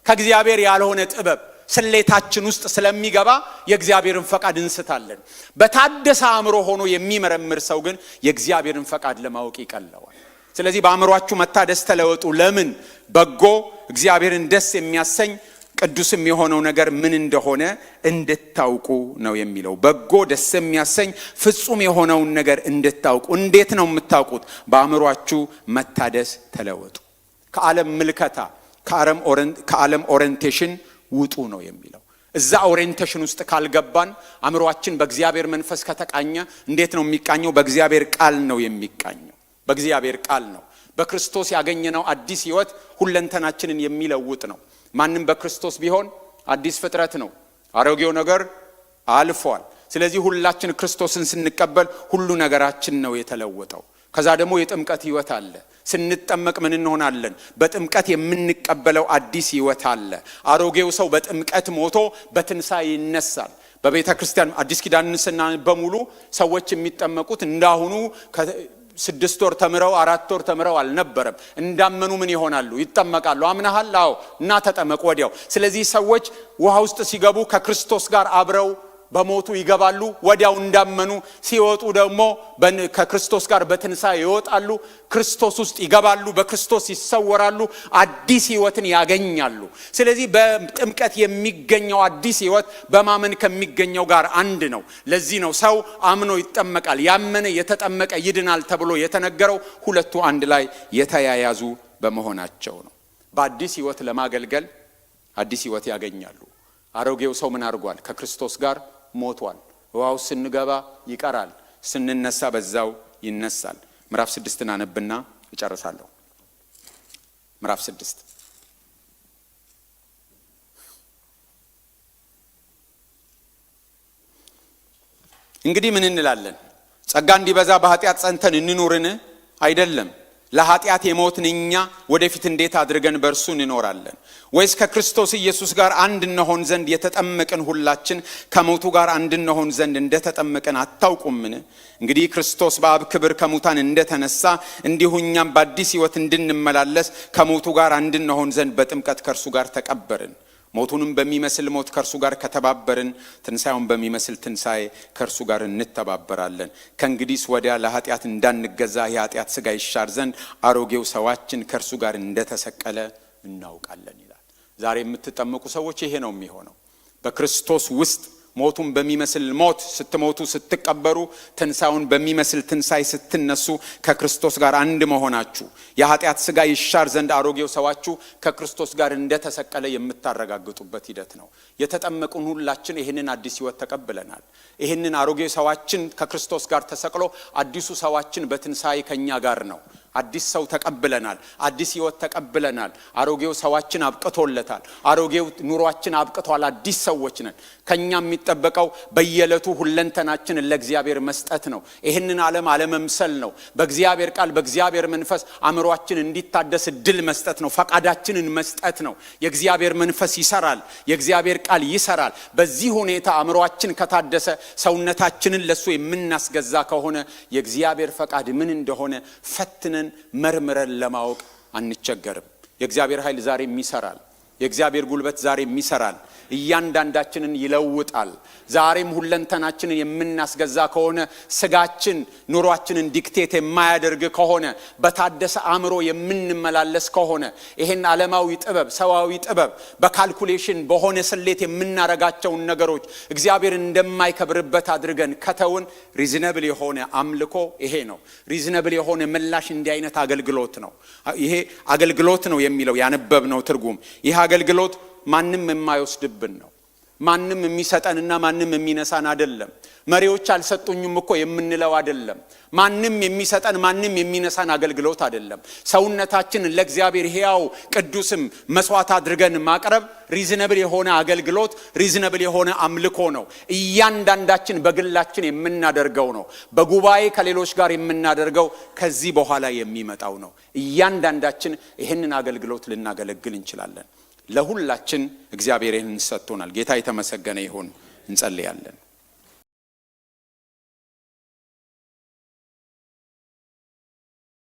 [SPEAKER 1] ከእግዚአብሔር ያልሆነ ጥበብ ስሌታችን ውስጥ ስለሚገባ የእግዚአብሔርን ፈቃድ እንስታለን። በታደሰ አእምሮ ሆኖ የሚመረምር ሰው ግን የእግዚአብሔርን ፈቃድ ለማወቅ ይቀለዋል። ስለዚህ በአእምሯችሁ መታደስ ተለወጡ። ለምን? በጎ እግዚአብሔርን ደስ የሚያሰኝ ቅዱስም የሆነው ነገር ምን እንደሆነ እንድታውቁ ነው የሚለው። በጎ ደስ የሚያሰኝ ፍጹም የሆነውን ነገር እንድታውቁ። እንዴት ነው የምታውቁት? በአእምሯችሁ መታደስ ተለወጡ። ከዓለም ምልከታ ከዓለም ኦሪየንቴሽን ውጡ ነው የሚለው። እዛ ኦሪየንቴሽን ውስጥ ካልገባን አእምሯችን በእግዚአብሔር መንፈስ ከተቃኘ እንዴት ነው የሚቃኘው? በእግዚአብሔር ቃል ነው የሚቃኘው። በእግዚአብሔር ቃል ነው። በክርስቶስ ያገኘነው አዲስ ሕይወት ሁለንተናችንን የሚለውጥ ነው። ማንም በክርስቶስ ቢሆን አዲስ ፍጥረት ነው። አሮጌው ነገር አልፏል። ስለዚህ ሁላችን ክርስቶስን ስንቀበል ሁሉ ነገራችን ነው የተለወጠው። ከዛ ደግሞ የጥምቀት ሕይወት አለ። ስንጠመቅ ምን እንሆናለን? በጥምቀት የምንቀበለው አዲስ ሕይወት አለ። አሮጌው ሰው በጥምቀት ሞቶ በትንሣኤ ይነሳል። በቤተ ክርስቲያን አዲስ ኪዳንን ስናነብ በሙሉ ሰዎች የሚጠመቁት እንዳሁኑ 6 ወር ተምረው 4 ወር ተምረው አልነበረም። እንዳመኑ ምን ይሆናሉ? ይጠመቃሉ። አምናሃል? አዎ፣ እና ተጠመቁ ወዲያው። ስለዚህ ሰዎች ውሃ ውስጥ ሲገቡ ከክርስቶስ ጋር አብረው በሞቱ ይገባሉ። ወዲያው እንዳመኑ ሲወጡ ደግሞ ከክርስቶስ ጋር በትንሣኤ ይወጣሉ። ክርስቶስ ውስጥ ይገባሉ፣ በክርስቶስ ይሰወራሉ፣ አዲስ ሕይወትን ያገኛሉ። ስለዚህ በጥምቀት የሚገኘው አዲስ ሕይወት በማመን ከሚገኘው ጋር አንድ ነው። ለዚህ ነው ሰው አምኖ ይጠመቃል፣ ያመነ የተጠመቀ ይድናል ተብሎ የተነገረው። ሁለቱ አንድ ላይ የተያያዙ በመሆናቸው ነው። በአዲስ ሕይወት ለማገልገል አዲስ ሕይወት ያገኛሉ። አሮጌው ሰው ምን አድርጓል? ከክርስቶስ ጋር ሞቷል። ውሃው ስንገባ ይቀራል፣ ስንነሳ በዛው ይነሳል። ምዕራፍ 6 አነብና እጨርሳለሁ። ምዕራፍ 6 እንግዲህ ምን እንላለን? ጸጋ እንዲበዛ በኃጢአት ጸንተን እንኑርን? አይደለም። ለኃጢአት የሞትን እኛ ወደፊት እንዴት አድርገን በእርሱ እንኖራለን? ወይስ ከክርስቶስ ኢየሱስ ጋር አንድ እንሆን ዘንድ የተጠመቅን ሁላችን ከሞቱ ጋር አንድ እንሆን ዘንድ እንደተጠመቅን አታውቁምን? እንግዲህ ክርስቶስ በአብ ክብር ከሙታን እንደተነሳ እንዲሁ እኛም በአዲስ ሕይወት እንድንመላለስ ከሞቱ ጋር አንድ እንሆን ዘንድ በጥምቀት ከእርሱ ጋር ተቀበርን። ሞቱንም በሚመስል ሞት ከእርሱ ጋር ከተባበርን ትንሣኤውን በሚመስል ትንሣኤ ከእርሱ ጋር እንተባበራለን። ከእንግዲህ ወዲያ ለኃጢአት እንዳንገዛ የኃጢአት ሥጋ ይሻር ዘንድ አሮጌው ሰዋችን ከእርሱ ጋር እንደተሰቀለ እናውቃለን ይላል። ዛሬ የምትጠመቁ ሰዎች ይሄ ነው የሚሆነው። በክርስቶስ ውስጥ ሞቱን በሚመስል ሞት ስትሞቱ ስትቀበሩ፣ ትንሣኤውን በሚመስል ትንሣኤ ስትነሱ ከክርስቶስ ጋር አንድ መሆናችሁ የኃጢአት ሥጋ ይሻር ዘንድ አሮጌው ሰዋችሁ ከክርስቶስ ጋር እንደተሰቀለ የምታረጋግጡበት ሂደት ነው። የተጠመቁን ሁላችን ይህንን አዲስ ሕይወት ተቀብለናል። ይህንን አሮጌው ሰዋችን ከክርስቶስ ጋር ተሰቅሎ አዲሱ ሰዋችን በትንሣኤ ከኛ ጋር ነው። አዲስ ሰው ተቀብለናል። አዲስ ሕይወት ተቀብለናል። አሮጌው ሰዋችን አብቅቶለታል። አሮጌው ኑሯችን አብቅቷል። አዲስ ሰዎች ነን። ከኛ የሚጠበቀው በየዕለቱ ሁለንተናችንን ለእግዚአብሔር መስጠት ነው። ይህንን ዓለም አለመምሰል ነው። በእግዚአብሔር ቃል በእግዚአብሔር መንፈስ አእምሯችን እንዲታደስ እድል መስጠት ነው። ፈቃዳችንን መስጠት ነው። የእግዚአብሔር መንፈስ ይሰራል። የእግዚአብሔር ቃል ይሰራል። በዚህ ሁኔታ አእምሯችን ከታደሰ ሰውነታችንን ለሱ የምናስገዛ ከሆነ የእግዚአብሔር ፈቃድ ምን እንደሆነ ፈትነን መርምረን ለማወቅ አንቸገርም። የእግዚአብሔር ኃይል ዛሬም ይሰራል። የእግዚአብሔር ጉልበት ዛሬም ይሰራል። እያንዳንዳችንን ይለውጣል። ዛሬም ሁለንተናችንን የምናስገዛ ከሆነ ስጋችን ኑሯችንን ዲክቴት የማያደርግ ከሆነ በታደሰ አእምሮ የምንመላለስ ከሆነ ይሄን ዓለማዊ ጥበብ ሰዋዊ ጥበብ በካልኩሌሽን በሆነ ስሌት የምናረጋቸውን ነገሮች እግዚአብሔር እንደማይከብርበት አድርገን ከተውን ሪዝነብል የሆነ አምልኮ ይሄ ነው። ሪዝነብል የሆነ ምላሽ እንዲህ አይነት አገልግሎት ነው። ይሄ አገልግሎት ነው የሚለው ያነበብነው ትርጉም ይሄ አገልግሎት ማንም የማይወስድብን ነው። ማንም የሚሰጠንና ማንም የሚነሳን አይደለም። መሪዎች አልሰጡኝም እኮ የምንለው አይደለም። ማንም የሚሰጠን ማንም የሚነሳን አገልግሎት አይደለም። ሰውነታችንን ለእግዚአብሔር ሕያው ቅዱስም መስዋዕት አድርገን ማቅረብ ሪዝነብል የሆነ አገልግሎት፣ ሪዝነብል የሆነ አምልኮ ነው። እያንዳንዳችን በግላችን የምናደርገው ነው። በጉባኤ ከሌሎች ጋር የምናደርገው ከዚህ በኋላ የሚመጣው ነው። እያንዳንዳችን ይህንን አገልግሎት ልናገለግል እንችላለን። ለሁላችን እግዚአብሔር ይህንን ሰጥቶናል። ጌታ የተመሰገነ ይሁን። እንጸልያለን።